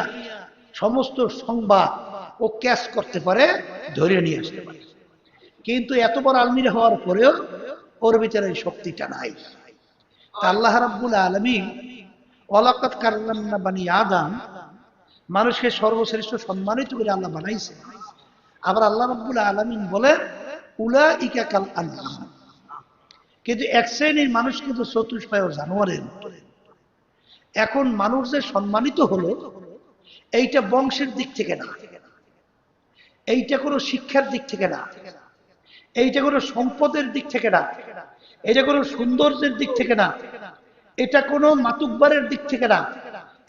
সমস্ত সংবাদ ও ক্যাচ করতে পারে, ধরে নিয়ে আসতে পারে। কিন্তু এত বড় আলমিরা হওয়ার পরেও ওর ভিতরে এই শক্তিটা নাই। তা আল্লাহ রাব্বুল আলামিন ওয়ালাকাদ কাররামনা বানি আদম, মানুষকে সর্বশ্রেষ্ঠ সম্মানিত করে আল্লাহ বানাইছে। আবার আল্লাহ রাব্বুল আলামিন বলেন উলাইকা কাল আনআম, কিন্তু এক শ্রেণীর মানুষ কিন্তু চতুষ্পায় জানোয়ারের মতো। এখন মানুষ যে সম্মানিত হলো, এইটা বংশের দিক থেকে না, এইটা কোনো শিক্ষার দিক থেকে না, এইটা কোনো সম্পদের দিক থেকে না, এটা কোনো সৌন্দর্যের দিক থেকে না, এটা কোনো মাতুব্বারের দিক থেকে না,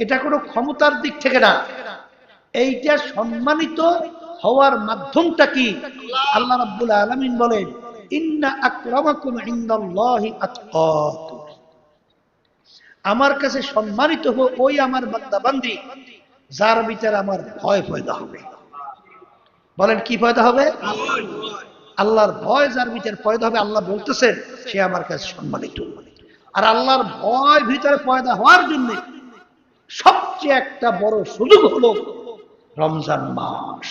এটা কোনো ক্ষমতার দিক থেকে না। এইটা সম্মানিত হওয়ার মাধ্যমটা কি? আল্লাহ রাব্বুল আলামিন বলেন ইন্না আকরামাকুম ইনদাল্লাহি আতকাকুম, আমার কাছে সম্মানিত হো ওই আমার বান্দা বান্দি যার ভিতরে আমার ভয় পয়দা হবে। বলেন কি পয়দা হবে? আল্লাহর ভয় যার ভিতরে পয়দা হবে, আল্লাহ বলতেছেন সে আমার কাছে সম্মানিত। আর আল্লাহর ভয় ভিতরে পয়দা হওয়ার জন্য সবচেয়ে একটা বড় সুযোগ হলো রমজান মাস।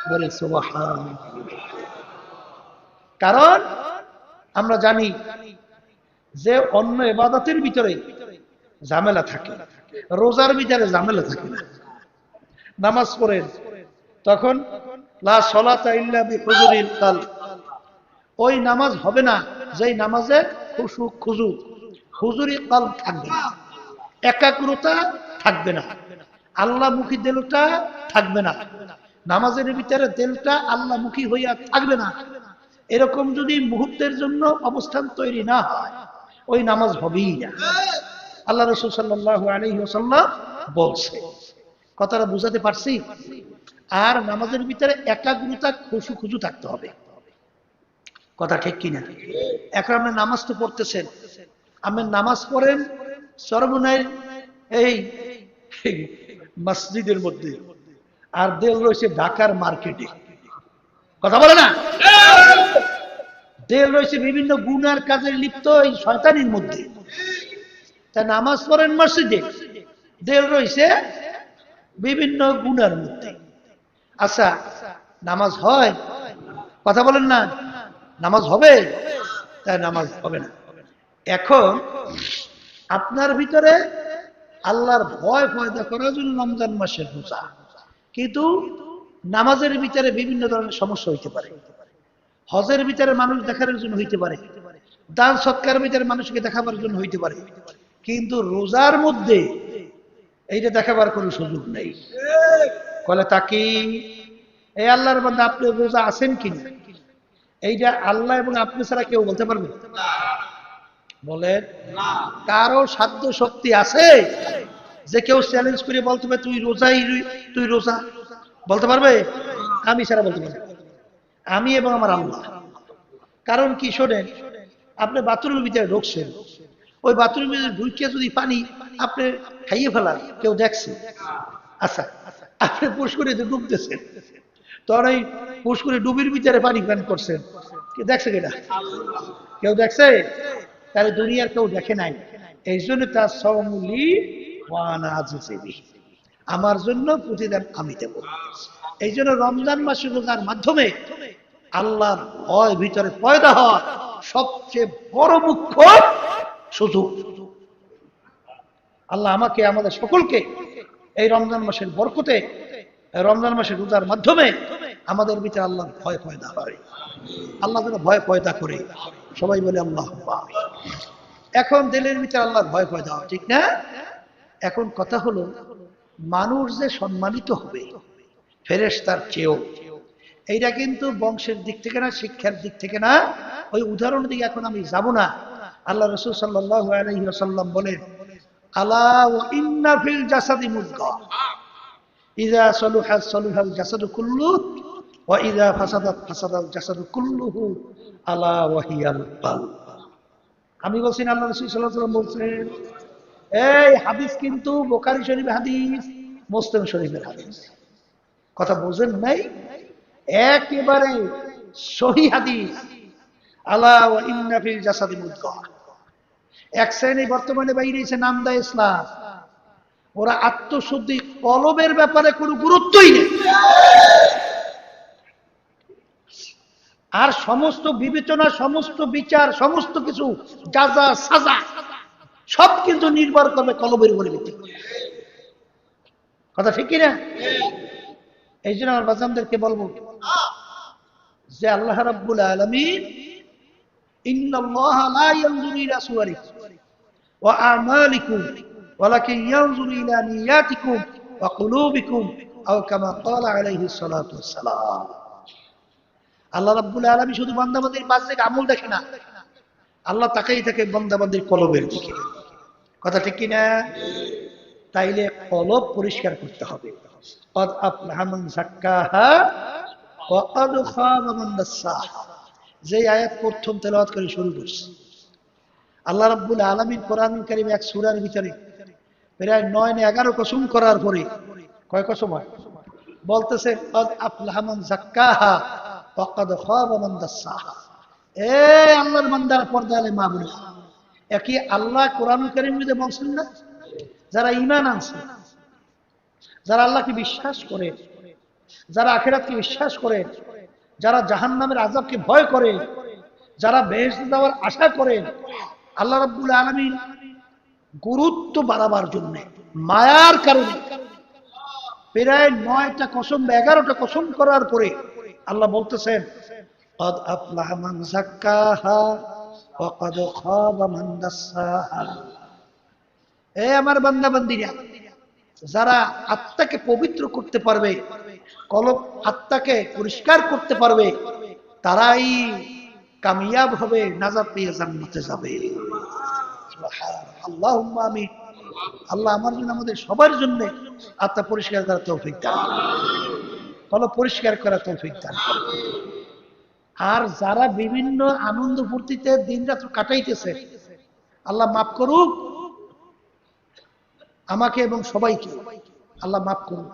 বলে সুবহানাল্লাহ। কারণ আমরা জানি যে অন্য ইবাদতের ভিতরে ঝামেলা থাকে, রোজার ভিতরে ঝামেলা থাকে না। নামাজ পড়েন তখন লা সলাতা ইল্লা বিহুজুরিল কলব, ওই নামাজ হবে না যেই নামাজে খুশু খুজু হুজুরি কলব থাকবে না, একাগ্রতা থাকবে না, আল্লাহমুখী দিলটা থাকবে না, নামাজের ভিতরে দিলটা আল্লাহমুখী হইয়া থাকবে না। এরকম যদি মুহূর্তের জন্য অবস্থান তৈরি না হয়, ওই নামাজ হবেই না। আল্লাহ রাসূল সাল্লাল্লাহু আলাইহি ওয়াসাল্লাম বলছে, কথাটা বুঝাতে পারছি? আর নামাজের ভিতরে একাগ্রতা খুশু খুজু থাকতে হবে। কথা ঠিক কিনা? এখন আপনি নামাজ তো পড়তেছেন, আপনি নামাজ পড়েন সর্বনায় এই মসজিদের মধ্যে, আর দেল রয়েছে ঢাকার মার্কেটে। কথা বলে না? দেল রয়েছে বিভিন্ন গুনার কাজে লিপ্ত এই শয়তানির মধ্যে। তা নামাজ পড়েন মসজিদে, দেল রয়েছে বিভিন্ন গুনার মধ্যে। আচ্ছা, নামাজ হয়? কথা বলেন না, নামাজ হবে? তাই নামাজ হবে না। এখন আপনার ভিতরে আল্লাহর ভয় পয়দা করার জন্য রমজান মাসের রোজা, কিন্তু নামাজের ভিতরে বিভিন্ন ধরনের সমস্যা হইতে পারে, হজের ভিতরে মানুষ দেখার জন্য হইতে পারে, দান সৎকার ভিতরে মানুষকে দেখাবার জন্য হইতে পারে, কিন্তু রোজার মধ্যে এইটা দেখাবার কোনো সুযোগ নেই। বলে তাকি এই আল্লাহর বান্দা আপনি রোজা আছেন কিনা, এইটা আল্লাহ এবং আপনি ছাড়া কেউ বলতে পারবে? বলেন, কারো সাধ্য শক্তি আছে যে কেউ চ্যালেঞ্জ করে বলতে পারবে তুই রোজাই, তুই রোজা বলতে পারবে? আমি ছাড়া বলতে পারবে, আমি এবং আমার আল্লাহ। কারণ কি শোনেন, আপনি বাথরুমের ভিতরে ঢুকছেন, ওই বাথরুমের ভিতরে ঢুকে যদি পানি আপনি খাইয়ে ফেলান, কেউ দেখছে? আচ্ছা, আপনি পুষ্করে ডুবতেছেন, তখন এই পুষ্করে ডুবির ভিতরে পানি পান করছেন, কে দেখছে? কেটা? কেউ দেখছে? তাহলে দুনিয়ার কেউ দেখে নাই। এই জন্য তার সমুলি আমার জন্য প্রতিদান আমি দেব। এই জন্য রমজান মাসে রোজার মাধ্যমে আল্লাহর ভয় ভিতরে পয়দা হওয়ার সবচেয়ে বড় মুখ্য সুযোগ। আল্লাহ আমাকে আমাদের সকলকে এই রমজান মাসের বরকতে, রমজান মাসের রোজার মাধ্যমে আমাদের ভিতরে আল্লাহর ভয় পয়দা হয়। আল্লাহ যেন ভয় পয়দা করে, সবাই বলে আল্লাহ। এখন দিলের ভিতরে আল্লাহর ভয় পয়দা হয়, ঠিক না? এখন কথা হলো, মানুষ যে সম্মানিত হবে ফেরেশতার চেয়েও, এইটা কিন্তু বংশের দিক থেকে না, শিক্ষার দিক থেকে না। ওই উদাহরণ দিকে এখন আমি যাব না। আল্লাহ রাসূল সাল্লাল্লাহু আলাইহি ওয়াসাল্লাম বলেন, আলা ওয়া ইন্না ফিল জাসাদি মুদগা ইযা সালুহা সালুহাল জাসাদু কুল্লুহু ওয়া ইযা ফাসাদাত ফাসাদাল জাসাদু কুল্লুহু আলা ওয়া হিয়াল কলব। আমি বলছি না, আল্লাহ রাসূল সাল্লাল্লাহু আলাইহি ওয়াসাল্লাম বলছেন। এই হাদিস কিন্তু বুখারী শরীফের হাদিস, মুসলিম শরীফের হাদিস। কথা বুঝেন নাই? একেবারে সহিহ হাদিস। আলা ওয়া ইন্না ফিল জাসাদি মুদগা, এক শ্রেণী বর্তমানে বাইরেছে নামদা ইসলাম, ওরা আত্মশুদ্ধি কলবের ব্যাপারে কোনো গুরুত্বই নেই। আর সমস্ত বিবেচনা, সমস্ত বিচার, সমস্ত কিছু জাযা সাজা সব কিন্তু নির্ভর করবে কলবের উপরে ভিত্তি করে। কথা ঠিক কিনা? এই জন্য আমার বাজানদেরকে বলবো যে আল্লাহ রাব্বুল আলামিন ইন্নাল্লাহা লা ইয়ানজুরু ইলা সুওয়ারিকুম ওয়া আমালিকুম ওয়ালাকিন ইয়ানজুরু ইলা নিয়াতিকুম ওয়া কুলুবিকুম আও কামা ক্বালা আলাইহিস সালাতু ওয়াস সালাম। আল্লাহ রাব্বুল আলামিন শুধু বান্দাবান্দির বাহ্যিক আমল দেখে না, আল্লাহ তাকাই থাকে বান্দাবান্দির কলবের দিকে। কথা ঠিক কিনা? তাইলে কলব পরিষ্কার করতে হবে। قد أفلح من زكاها وقد خاب من دساها। যে আয়াত প্রথম তেলাওয়াত করে শুরু করছে, আল্লাহ রাব্বুল আলামিন কোরআনুল কারীম এক সূরার ভিতরে প্রায় 9-11 কসম করার পরে কয় কসম হয়? বলতেছে قد أفلح من زكاها وقد خاب من دساها। এ আল্লাহর বান্দার পর্দালে মা বোন, একই আল্লাহ কোরআনুল কারীম মধ্যে বলছেন না, যারা ঈমান আনছে, যারা আল্লাহকে বিশ্বাস করে, যারা আখিরাতকে বিশ্বাস করে, যারা জাহান্নামের আযাবকে ভয় করে, যারা বেহেশতে যাওয়ার আশা করে, আল্লাহ রাব্বুল আলামিন গুরুত্ব বাড়াবার জন্য মায়ার কারণে প্রায় 9টা কসম বা 11টা কসম করার পরে আল্লাহ বলতেছেন قد أفلح من زكاها وقد خاب من دساها। এ আমার বান্দা বান্দিরা, যারা আত্মাকে পবিত্র করতে পারবে, কলব আত্মাকে পরিষ্কার করতে পারবে, তারাই কামিয়াব হবে, নাজাত পেয়ে জান্নাতে যাবে। আল্লাহুম্মা আমিন। আল্লাহ আমার জন্য, আমাদের সবার জন্য আত্মা পরিষ্কার করার তৌফিক দান, কলব পরিষ্কার করার তৌফিক দান। আর যারা বিভিন্ন আনন্দ ফুর্তিতে দিন রাত কাটাইতেছে, আল্লাহ মাফ করুক আমাকে এবং সবাইকে, আল্লাহ মাফ করুন।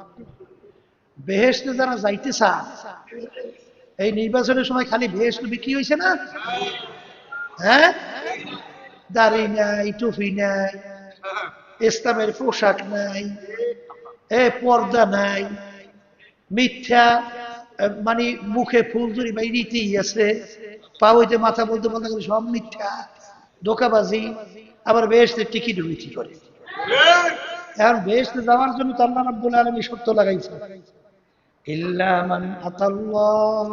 বেহেশতে যারা যাইতে চান, এই নির্বাচনের সময় খালি বেহেশত বিক্রি হয়েছে না? হ্যাঁ, দাড়ি নাই, টুপি নাই, ইসলামের পোশাক নাই, পর্দা নাই, মিথ্যা মানে মুখে ফুলজুরি বাইরেতেই আছে, পা হইতে মাথা বলতে বলতে গেলে সব মিথ্যা, ধোঁকাবাজি, আবার বেহেশতের টিকিট বিক্রি করে। এখন বেহেশতে যাওয়ার জন্য তো আল্লাহ রাব্বুল আলামিন শর্ত লাগাইছে, ইল্লা মান আতাল্লাহ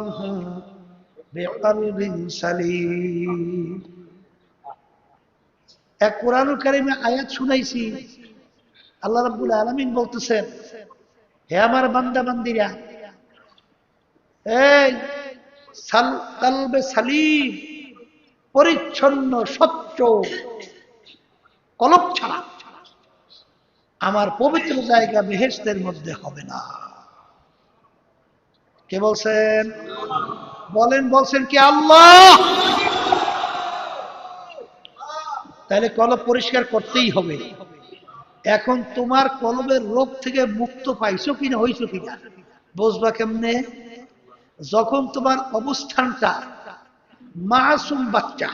বিকলবিন সালিম। এক কোরআনুল কারীমে আয়াত শুনাইছি, আল্লাহ রাব্বুল আলামিন বলতেছেন, হে আমার বান্দা বান্দিরা, এই কলবে সালিম, পরিচ্ছন্ন স্বচ্ছ কলব ছাড়া আমার পবিত্র জায়গা বেহেশতের মধ্যে হবে না। কে বলছেন? বলেন, বলছেন কি আল্লাহ? তাহলে কলব পরিষ্কার করতেই হবে। এখন তোমার কলবের রোগ থেকে মুক্ত পাইছো কিনা, হইছো কিনা বুঝবা কেমনে? যখন তোমার অবস্থানটা মাসুম বাচ্চা,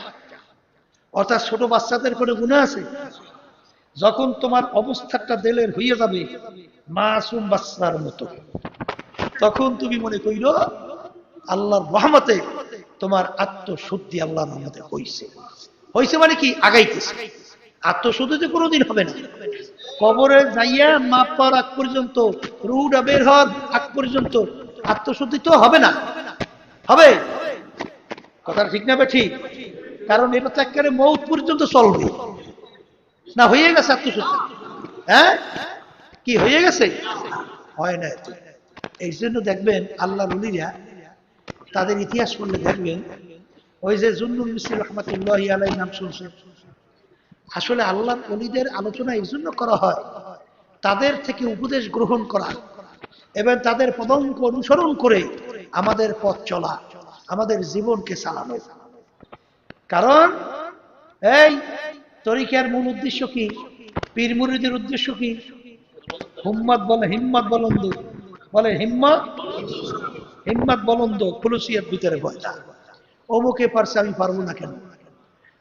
অর্থাৎ ছোট বাচ্চাদের কোনো গুনাহ আছে, যখন তোমার অবস্থাটা দিলের হইয়া যাবে মাসুম বাচ্চার মতো, তখন তুমি মনে কইল আল্লাহর রহমতে তোমার আত্মশুদ্ধি আল্লাহর রহমতে হইছে। হইছে মানে কি? আগাইতেছে। আত্মশুদ্ধিতে কোনোদিন হবে না। কবরে যাইয়া মাপ পাওয়ার আগ পর্যন্ত, রুহটা বের হওয়ার আগ পর্যন্ত আত্মশুদ্ধি তো হবে না। হবে? কথা ঠিক না? ঠিক। কারণ এটা তো একেবারে মৌত পর্যন্ত চলবে না। হয়ে গেছে আত্মশুদ্ধি? হ্যাঁ, কি হয়ে গেছে? হয় না। এই জন্য দেখবেন আল্লাহ ওলিরা, তাদের ইতিহাস পড়লে দেখবেন, ওই যে জুন্নুল মিসরি রহমাতুল্লাহি আলাইহি নাম শুনছেন? আসলে আল্লাহ ওলিদের আলোচনা এই জন্য করা হয়, তাদের থেকে উপদেশ গ্রহণ করা এবং তাদের পদাঙ্ক অনুসরণ করে আমাদের পথ চলা, আমাদের জীবনকে চালানো। কারণ এই তরিকার মূল উদ্দেশ্য কি? পীর মুরিদের উদ্দেশ্য কি? হিম্মত বলে, হিম্মত বলন্দ বলে, হিম্মত বলন্দ, খুলুসিয়াত ভিতরে বলে, অমুকে পারছে আমি পারবো না কেন?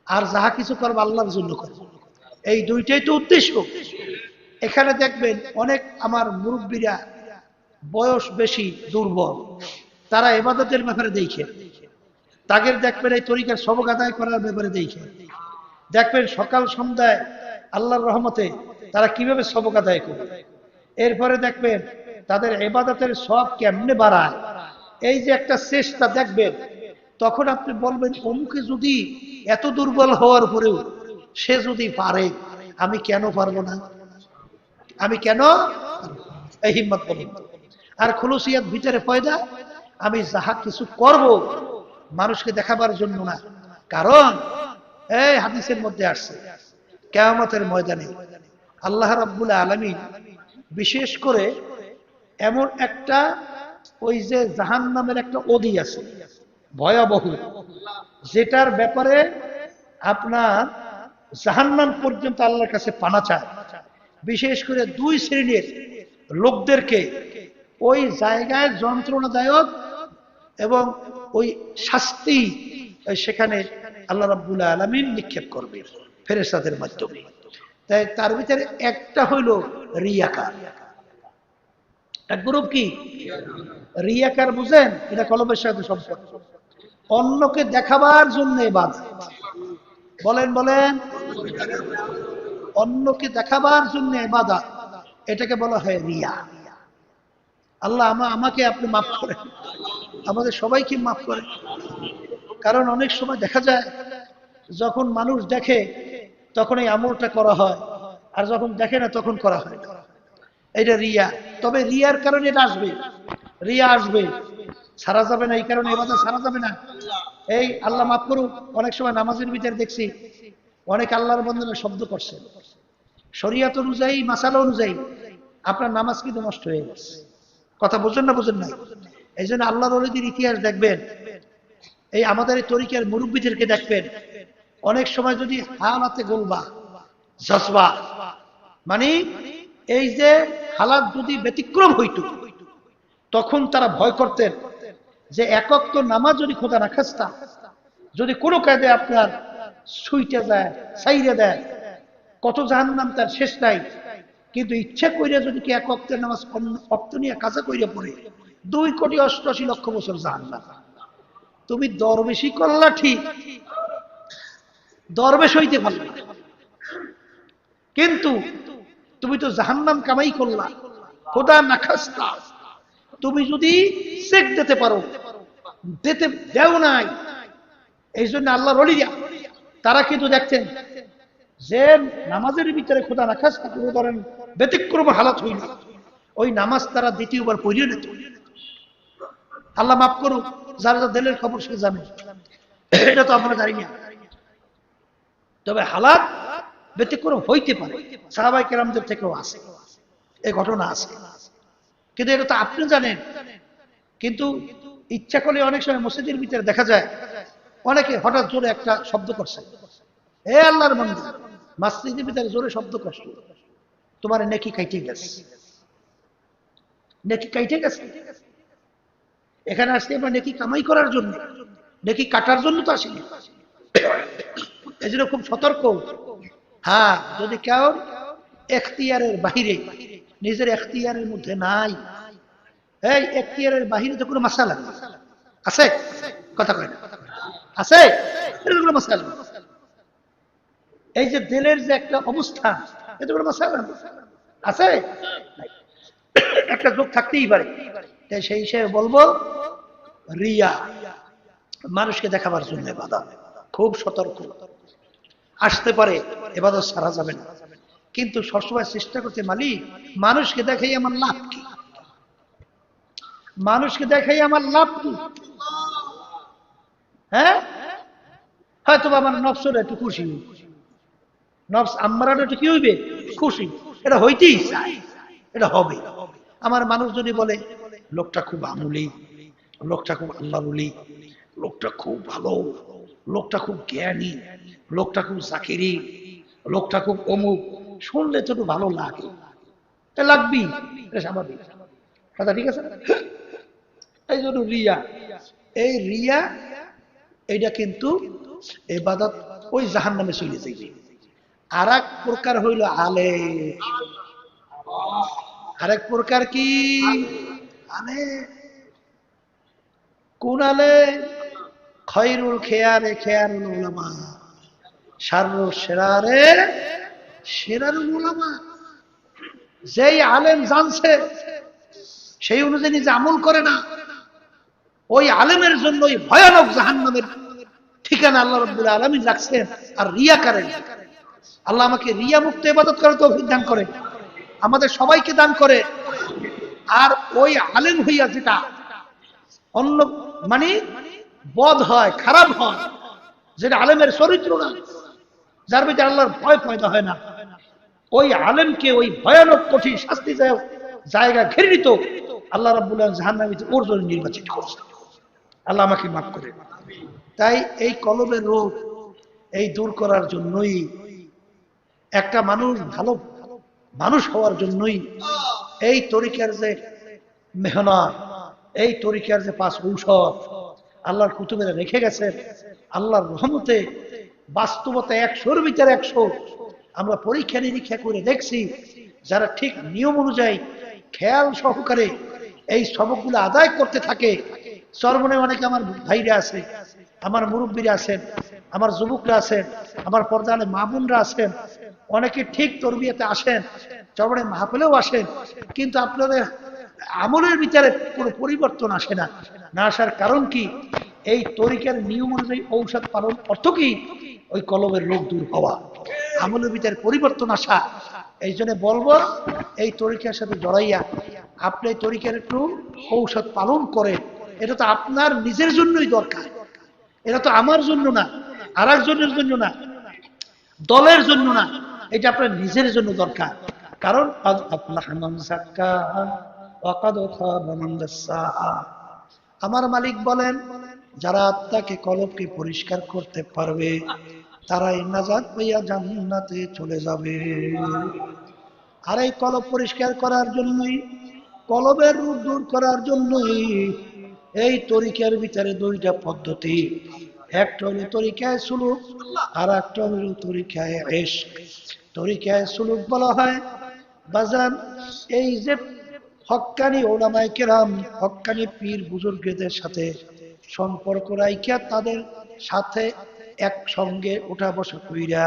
আর যাহা কিছু করবো আল্লাহর জন্য করবো, এই দুইটাই তো উদ্দেশ্য। এখানে দেখবেন অনেক আমার মুরব্বীরা বয়স বেশি, দুর্বল, তারা ইবাদতের ব্যাপারে দেখে, তাদের দেখবেন এই তরিকার সবক আদায় করার ব্যাপারে দেখে, দেখবেন সকাল সন্ধ্যায় আল্লাহর রহমতে তারা কিভাবে সবক আদায় করে। এরপরে দেখবেন তাদের ইবাদতের সব কেমনে বাড়ায়, এই যে একটা চেষ্টা দেখবেন, তখন আপনি বলবেন অমুকে যদি এত দুর্বল হওয়ার পরেও সে যদি পারে, আমি কেন পারবো না, আমি কেন, এই হিম্মত বলুন। আর খুলুসিয়াত ভিতরে পয়দা, আমি যাহা কিছু করব মানুষকে দেখাবার জন্য না, কারণ এই হাদিসের মধ্যে আসছে কিয়ামতের ময়দানে আল্লাহ রাব্বুল আলামিন বিশেষ করে এমন একটা, ওই যে জাহান্নামের একটা অদি আছে ভয়াবহ, যেটার ব্যাপারে আপনার জাহান্নাম পর্যন্ত আল্লাহর কাছে পানা চায়। বিশেষ করে দুই শ্রেণীর লোকদেরকে ওই জায়গায় যন্ত্রণাদায়ক এবং ওই শাস্তি সেখানে আল্লাহ রাব্বুল আলামিন নিক্ষেপ করবে ফেরেশতাদের মাধ্যমে। তাই তার ভিতরে একটা হইল রিয়াকার। এক গ্রুপ কি রিয়াকার, বুঝেন? এটা কলবের সাথে সম্পর্ক, অন্যকে দেখাবার জন্য ইবাদত। বলেন বলেন, অন্যকে দেখাবার জন্য ইবাদত, এটাকে বলা হয় রিয়া। আল্লাহ আমাকে আপনি মাফ করেন, আমাদের সবাইকে মাফ করেন। কারণ অনেক সময় দেখা যায় যখন মানুষ দেখে তখন এই আমলটা করা হয়, আর যখন দেখে না তখন করা হয় না, এটা রিয়া। তবে রিয়ার কারণে এটা আসবে, রিয়া আসবে, ছাড়া যাবে না, এই কারণে ইবাদত ছাড়া যাবে না। এই আল্লাহ মাফ করুক, অনেক সময় নামাজের ভিতরে দেখছি অনেক আল্লাহর বন্দনা শব্দ করছে, শরীয়ত অনুযায়ী মাসালা অনুযায়ী আপনার নামাজ কিন্তু নষ্ট হয়ে গেছে। কথা বুঝেন না, বুঝেন নাই? এই জন্য আল্লাহর ওলিদের ইতিহাস দেখবেন, এই আমাদের এই তরিকার মুরব্বীদেরকে দেখবেন, অনেক সময় যদি হালাতে গোলবা জজবা, মানে এই যে হালাত যদি ব্যতিক্রম হইত, তখন তারা ভয় করতেন যে একক তো নামাজ যদি খোদা না খাস্তা যদি কোনো কাজে আপনার সুইটে যায়, সাইরে দেয়, কত জাহান্নাম তার শেষ নাই। কিন্তু ইচ্ছা কইরা যদি কি এক ওয়াক্তের নামাজ অর্থ নিয়ে কাজা কইরা পড়ে 2,88,00,000 বছর জাহান্নাম। তুমি দরবেশি করলা ঠিক, দরবেশ হইতে পারবে, কিন্তু তুমি তো জাহান্নাম কামাই করলা, খোদা না খাস্তা তুমি যদি চেক দিতে পারো, দিতে দেও নাই। এই জন্য আল্লাহর ওলিরা তারা কিন্তু দেখতেন যে নামাজের ভিতরে খোদা না খাস্তা কোনো ধরেন ব্যতিক্রম হালাত হইল, ওই নামাজ তারা দ্বিতীয়বার পড়িয়ে নিত। আল্লাহ মাফ করুক, যারা দিলের খবর সে জানে, এটা তো আমরা জানি না। তবে হালাত ব্যতিক্রম হইতে পারে, সাহাবায়ে কেরামদের থেকেও আছে, এই ঘটনা আছে, কিন্তু এটা তো আপনি জানেন। কিন্তু ইচ্ছা করলে অনেক সময় মসজিদের ভিতরে দেখা যায় অনেকে হঠাৎ জোরে একটা শব্দ করছে, এ আল্লাহর বান্দা, মসজিদের ভিতরে জোরে শব্দ করছে, তোমার নেকি কাইটে গেছে, নেকি কাইটে গেছে। এখানে আসতে এবার নেকি কামাই করার জন্য, নেকি কাটার জন্য তো আসেনি। এই জন্য খুব সতর্ক। হ্যাঁ, যদি কেউ এখতিয়ারের বাহিরে, নিজের এখতিয়ারের মধ্যে নাই, এই এখতিয়ারের বাহিরে তো কোনো মাসালা আছে, কথা কয় না, আছে এটা কোনো মাসালা। এই যে দিলের যে একটা অবস্থা, এটা কোনো মাসালা আছে, একটা যোগ থাকতেই পারে। তাই সেই হিসেবে বলবো রিয়া, মানুষকে দেখাবার জন্য ইবাদত, খুব সতর্ক। আসতে পারে, ইবাদত ছাড়া যাবে না, কিন্তু সবসময় চেষ্টা করতে মালিক মানুষকে দেখাই আমার লাভ কি, মানুষকে দেখাই আমার লাভ কি। হ্যাঁ, হয়তো আমার নফসটা একটু খুশি, নফস আম্মারাটা একটু কি হইবে, খুশি, এটা হইতেই চায়, এটা হবে। আমার মানুষ যদি বলে লোকটা খুব আমলি, লোকটা খুব আল্লাহ বলি, লোকটা খুব ভালো, লোকটা খুব জ্ঞানী, লোকটা খুব জাকিরি, লোকটা খুব অমুক, শুনলে তো একটু ভালো লাগে, এটা লাগবেই, এটা স্বাভাবিক কথা, ঠিক আছে। এই জন্য রিয়া, এই রিয়া এইটা কিন্তু ইবাদত ওই জাহান্নামে চলে যাইবে। আর এক প্রকার হইল আলে, আরেক প্রকার কি আলে, কোন আলে? খৈরুল খেয়ারে খেয়ারুল উলামা, শাররুল সেরারে সেরারুল উলামা। যেই আলেম জানছে সেই অনুযায়ী নিজে আমল করে না, ওই আলেমের জন্য ওই ভয়ানক জাহান্নামের ঠিকানা আল্লাহ রাব্বুল আলামিন রাখছেন। আর রিয়া করেন, আল্লাহ আমাকে রিয়া মুক্ত ইবাদত করার তৌফিক দান করে, আমাদের সবাইকে দান করে। আর ওই আলেম হইয়া যেটা অন্য মানে বদ হয়, খারাপ হয়, যেটা আলেমের চরিত্র না, যার ভিতরে আল্লাহর ভয় পয়দা হয় না, ওই আলেমকে ওই ভয়ানক কঠিন শাস্তি জায়গা ঘেরিত আল্লাহ রাব্বুল আলামিন জাহান্নামে ওর জন্য নির্বাচিত করেছেন। আল্লাহ আমাকে মাফ করে। তাই এই কলবের রোগ এই দূর করার জন্যই, একটা মানুষ ভালো মানুষ হওয়ার জন্যই এই তরিকার যে মেহনত, এই তরিকার যে 5 ঔষধ আল্লাহর কুতুবে রেখে গেছেন, আল্লাহর রহমতে বাস্তবতা 100-র ভিতরে 100 আমরা পরীক্ষা নিরীক্ষা করে দেখছি, যারা ঠিক নিয়ম অনুযায়ী খেয়াল সহকারে এই সবকগুলো আদায় করতে থাকে। চরমনে অনেকে আমার ভাইরা আছে, আমার মুরব্বীরা আছেন, আমার যুবকরা আছেন, আমার পর্দানে মা বোনরা আছেন, অনেকে ঠিক তরবিয়াতে আসেন, চরমনে মাহফিলেও আসেন, কিন্তু আপনাদের আমলের ভিতরে কোনো পরিবর্তন আসে না। না আসার কারণ কি? এই তরিকার নিয়ম অনুযায়ী ঔষধ পালন অর্থ কি? ওই কলবের রোগ দূর হওয়া, আমলের ভিতরে পরিবর্তন আসা। এই জন্য বলবো, এই তরিকার সাথে জড়াইয়া আপনি তরিকার একটু ঔষধ পালন করেন। এটা তো আপনার নিজের জন্যই দরকার, এটা তো আমার জন্য না, আর একজনের জন্য না, দলের জন্য না, এটা আপনার নিজের জন্য দরকার। কারণ আমার মালিক বলেন, যারা আত্মাকে কলবকে পরিষ্কার করতে পারবে তারাই নাজাত পাইয়া জান্নাতে চলে যাবে। আর এই কলব পরিষ্কার করার জন্যই, কলবের রূপ দূর করার জন্যই এই তরিকার ভিতরে 2টা পদ্ধতি। একটা হলো তরিকায় সুলুক, আর একটা হলো তরিকায় ইশক। তরিকায় সুলুক বলা হয় বাজান এই যে হক্কানি ওলামায়ে কেরাম, হক্কানি পীর বুজুর্গদের সাথে সম্পর্ক রাইখা তাদের সাথে একসঙ্গে উঠা বসা কইরা,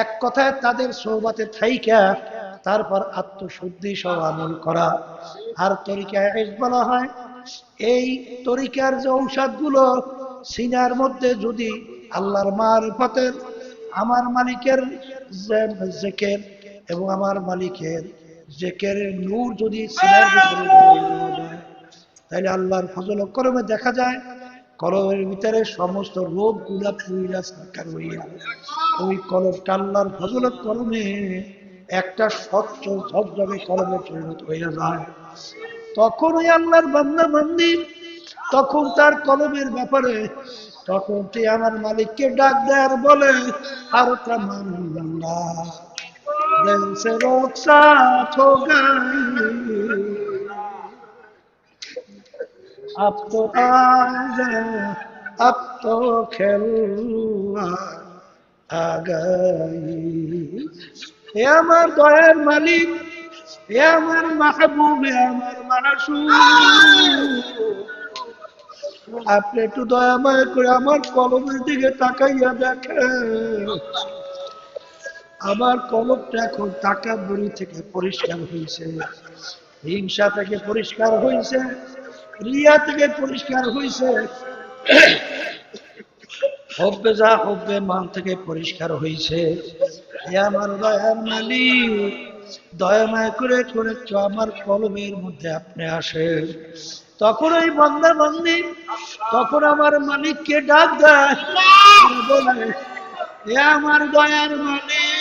এক কথায় তাদের সোহবতে থাইকা তারপর আত্মশুদ্ধি সহ আমল করা। আর তরিকায় ইশক বলা হয় এই তরিকার যে ঔষধগুলো সিনার মধ্যে যদি আল্লাহর মারিফতের, আমার মালিকের জিকির এবং আমার মালিকের জিকিরের নূর যদি সিনার ভিতরে যায়, তাহলে আল্লাহর ফজল ও করমে দেখা যায় কলবের ভিতরে সমস্ত রোগগুলা পুইরা সাকার হইয়া ওই কলবটা আল্লাহর ফজল ও করমে একটা স্বচ্ছ ঝকঝকে কলবে পরিণত হইয়া যায়। তখন ওই আল্লাহর বান্দা বান্দি তখন তার কলবের ব্যাপারে তখন তুই আমার মালিককে ডাক দেয় আর বলে, আর তামান্নাল্লাহ দিল সে রুখসাত হো গই, আব তো আজা আব তো খেলুয়া আ গই। হে আমার দয়ার মালিক, হে আমার মাহবুব, হে আমার মাসুক, আপনি একটু দয়া মায়া করে আমার কলমের দিকে তাকাইয়া দেখেন। আমার কলমটা এখন তাকাব্বুরি থেকে পরিষ্কার হয়েছে, হিংসা থেকে পরিষ্কার হয়েছে, রিয়া থেকে পরিষ্কার হয়েছে, হব্বে যা হব্বে মান থেকে পরিষ্কার হয়েছে। হে আমার দয়ার মালিক, দয়া মায়া করে করে আমার কলমের মধ্যে আপনি আসেন। তখন ওই বান্দা বান্দি তখন আমার মালিককে ডাক দেয়, বলে, হে আমার দয়ার মালিক,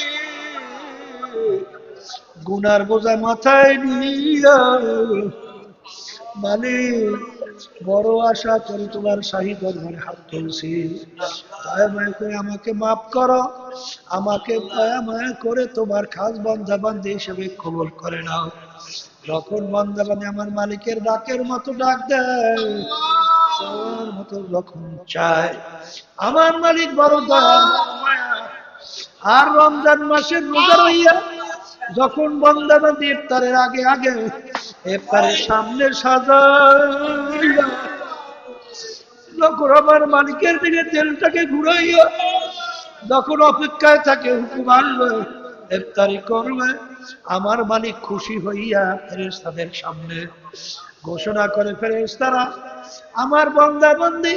গুনার বোঝা মাথায় নিয়া মালিক বড় আশা করে তোমার শাহী দরবারে হাত তুলছি, দয়া মায়া করে আমাকে মাফ করো, আমাকে দয়া মায়া করে তোমার খাস বান্দা বান্দি হিসেবে কবুল করে নাও। যখন বান্দা বান্দি আমার মালিকের ডাকের মতো ডাক দেয়, চাওয়ার মতো যখন চায়, আমার মালিক বড় দয়া আর রমজান মাসের রোজা রইয়া যখন বান্দা বান্দী ইফতারের আগে আগে ইফতারের সামনে সাজাইয়া যখন আমার মালিকের দিকে তেলটাকে ঘুরাইয়া যখন অপেক্ষায় থাকে হুকুম আসবে ইফতারি করবে, আমার মালিক খুশি হইয়া ফেরেশতাদের সামনে ঘোষণা করে, ফেরেশতারা আমার বান্দা বান্দী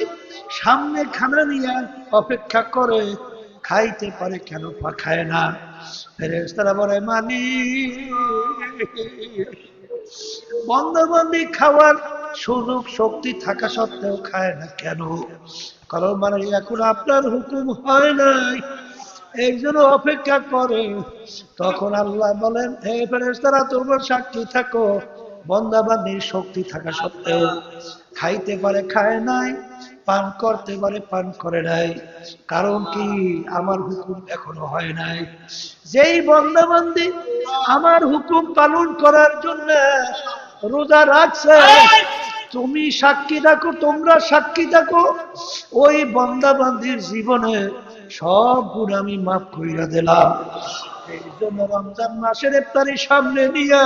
সামনে খানা নিয়ে অপেক্ষা করে, খাইতে পারে কেন খায় না? ফেরেশতারা বলে, মালিক বান্দা বান্দী খাওয়ার সুযোগ শক্তি থাকা সত্ত্বেও খায় না কেন? কারণ মানে এখন আপনার হুকুম হয় নাই, একজন অপেক্ষা করে। তখন আল্লাহ বলেন, হে ফেরেশতারা তোমরা সাক্ষী থাকো, বান্দা বান্দীর শক্তি থাকা সত্ত্বেও খাইতে পারে খায় নাই, পান করতে পারে পান করে নাই। কারণ কি? আমার হুকুম এখনো হয় নাই। যেই বান্দা বান্দী আমার হুকুম পালন করার জন্য রোজা রাখছে, তুমি সাক্ষী থাকো, তোমরা সাক্ষী থাকো, ওই বান্দা বান্দীর জীবনে সব গুণ আমি মাফ কইরা দিলাম। এই জন্য রমজান মাসের ইফতারি সামনে নিয়ে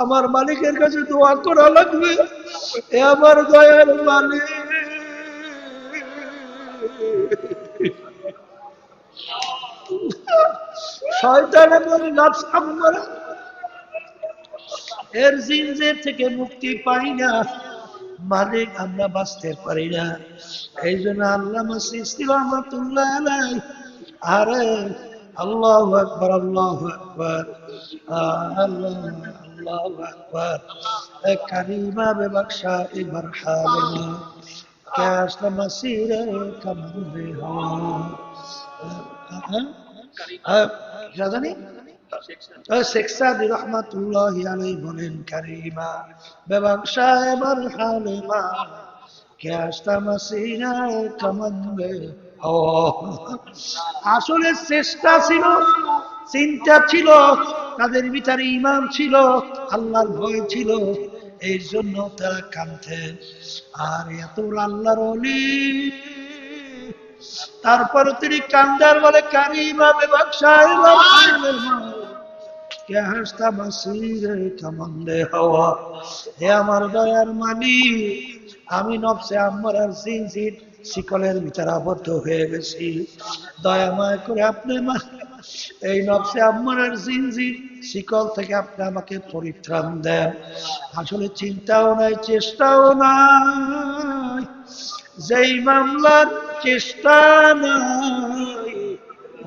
আমার মালিকের কাছে দোয়া করা লাগবে, এ আমার দয়ার মালিক, শয়তান এবং নফস আম্মারা এর জিনজের থেকে মুক্তি পাই না মালিক, আমরা বাঁচতে পারি না। এই জন্য আল্লামা সিস্তি রহমাতুল্লাহ আলাইহি, আরে আল্লাহু আকবার, আল্লাহু আকবার, আল্লাহু আকবার, এ কারিমা বেবখশা এ মারহামা क्या मसीर कमरे জানি শেখ সাদি রহমাতুল্লাহি আলাইহি বলেন, কারিমা বেবখশা এ মারহামা क्या मसीर कमरे। আসলে চেষ্টা ছিল, চিন্তা ছিল, তাদের ভিতরে ঈমান ছিল, আল্লাহর ভয় ছিল, এই জন্য তারা কাঁদতেন। আর এত আল্লাহর ওলি, তারপর তিনি কান্দার বলে, কারিমা বেবখশা কে হাসতা মাসিরে কামন্দে হওয়া, হে আমার দয়ার মালিক, আমি নফসে আম্মারার জিনজির শিকলের ভিতরে আবদ্ধ হয়ে গেছি, দয়াময় করে আপনি এই নফসে আম্মারার জিনজির শিকল থেকে আপনি আমাকে পরিত্রাণ দেন। আসলে চিন্তাও নাই, চেষ্টাও নাই, যেই মামলার চেষ্টা নাই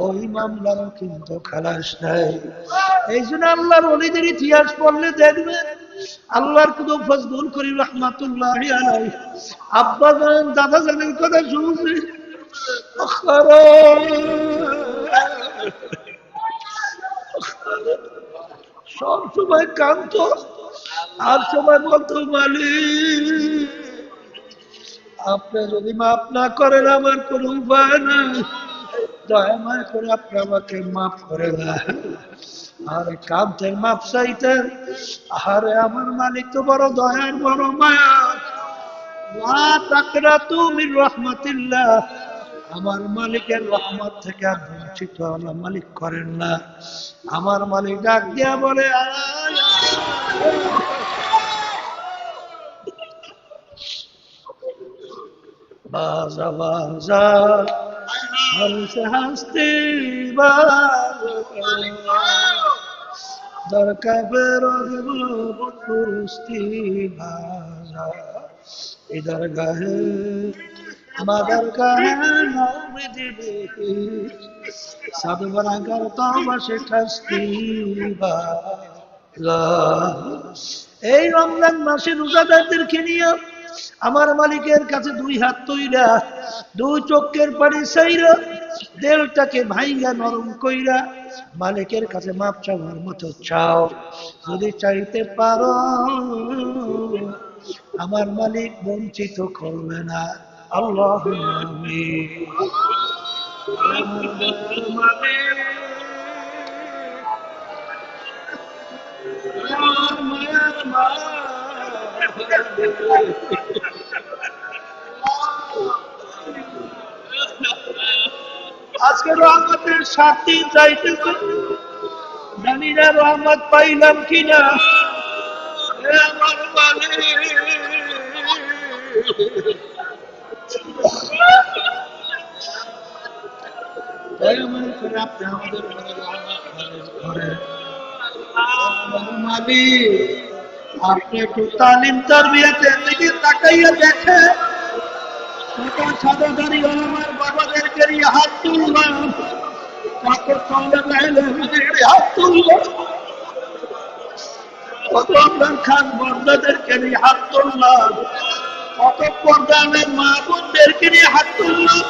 ওই মামলারও কিন্তু খালাস নাই। এই জন্য আল্লাহর ওলিদের ইতিহাস পড়লে দেখবেন, আল্লাহর কুতুব ফজলুল করিম রাহমাতুল্লাহি আলাইহি আব্বা জান দাদা জানের কথা শুনছে, সব সময় কান্ত, আর সময় বলতো, মালিক আপনি যদি মাফ না করেন আমার কোনো উপায় নাই, দয়াময় করে আপনি আমাকে মাফ করে দেন। আর কান্তের মাপ চাইতেন, আরে আমার মালিক তো বড় দয়ার, বড় মায়া, লা তাকনাতু মির রাহমাতিল্লাহ, আমার মালিকের রহমত থেকে আর বঞ্চিত আল্লাহ মালিক করেন না। আমার মালিক ডাক দিয়া বলে, বাজা বাজা হাসতে হাসতে দরকার বেরোস্তি বাজা ইধর গাহে মাদার গাহে নৌমি দিবি সব বড় করতো বসে খাস্তি বাজা। এই রমজান মাসে রোজাদারদেরকে নিয়ে আমার মালিকের কাছে দুই হাত তুইলা, দুই চোখের পানি চাইরা, দিলটাকে ভাইঙ্গা নরম কইরা মালিকের কাছে মাপ চাওয়ার মতো চাও। যদি চাইতে পারো আমার মালিক বঞ্চিত করবে না। আল্লাহুম্মা আমিন। আজকে রহমতের 7 দিন যাইতেছে, জানি না রহমত পাইলাম কিনা। হে আমার মালিক, দয়াময় করে আপনি আমাদের উপরে রহমত নাযিল করেন। আমার মালিক, আপনি একটু তালিম তারবিয়াতের দিকে তাকাইয়া দেখে, কত সাদাদারি আমার বাবাদেরকে নিয়ে হাত তুললাম, কত তলেবে ইলমের হাত তুললাম, কত আপনার খান বন্দাদেরকে নিয়ে হাত তুললাম, কত পর্দানের মা বোনদেরকে নিয়ে হাত তুললাম।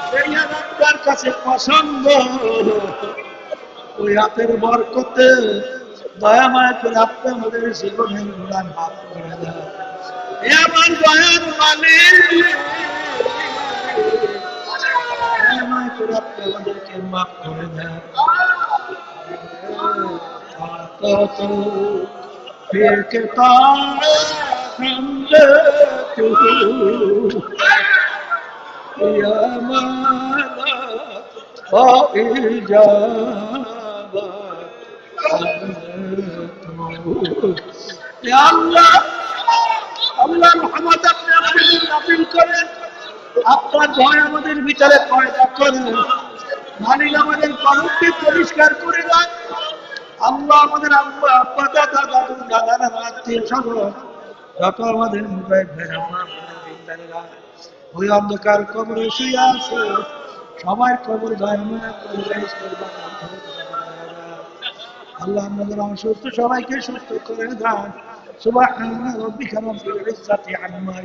সেই আপনার কাছে পছন্দ, ওই হাতের বরকতে দয়াময় করে আপনি আমাদের জীবনের গুনাহ মাফ করে দেন। হে আমার দয়ার মালিক, দয়াময় করে আপনি আমাদেরকে মাফ করে দেন। फिर के আল্লাহ আল্লাহ মোহাম্মদ আপনি আমাদের নাযিল করেন, আপনার ভয় আমাদের ভিতরে পয়দা করেন। মালিক আমাদের কলবকে পরিষ্কার করে দেন। আল্লাহ আমাদের আম্মা আব্বা দাদা দাদু দাদা নানা আত্মীয় স্বজন যত আমাদের মুজাহিদ ভাইরা মা বোনেরা জিন্দারেরা ওই অন্ধকার কবরে শুয়ে আছে, সবাই কবর দয়াময় করে আল্লাহ আমাদের অসুস্থ সবাইকে সুস্থ করে দেন। সুবহান রাব্বিকা রাব্বিল ইজ্জাতি আম্মা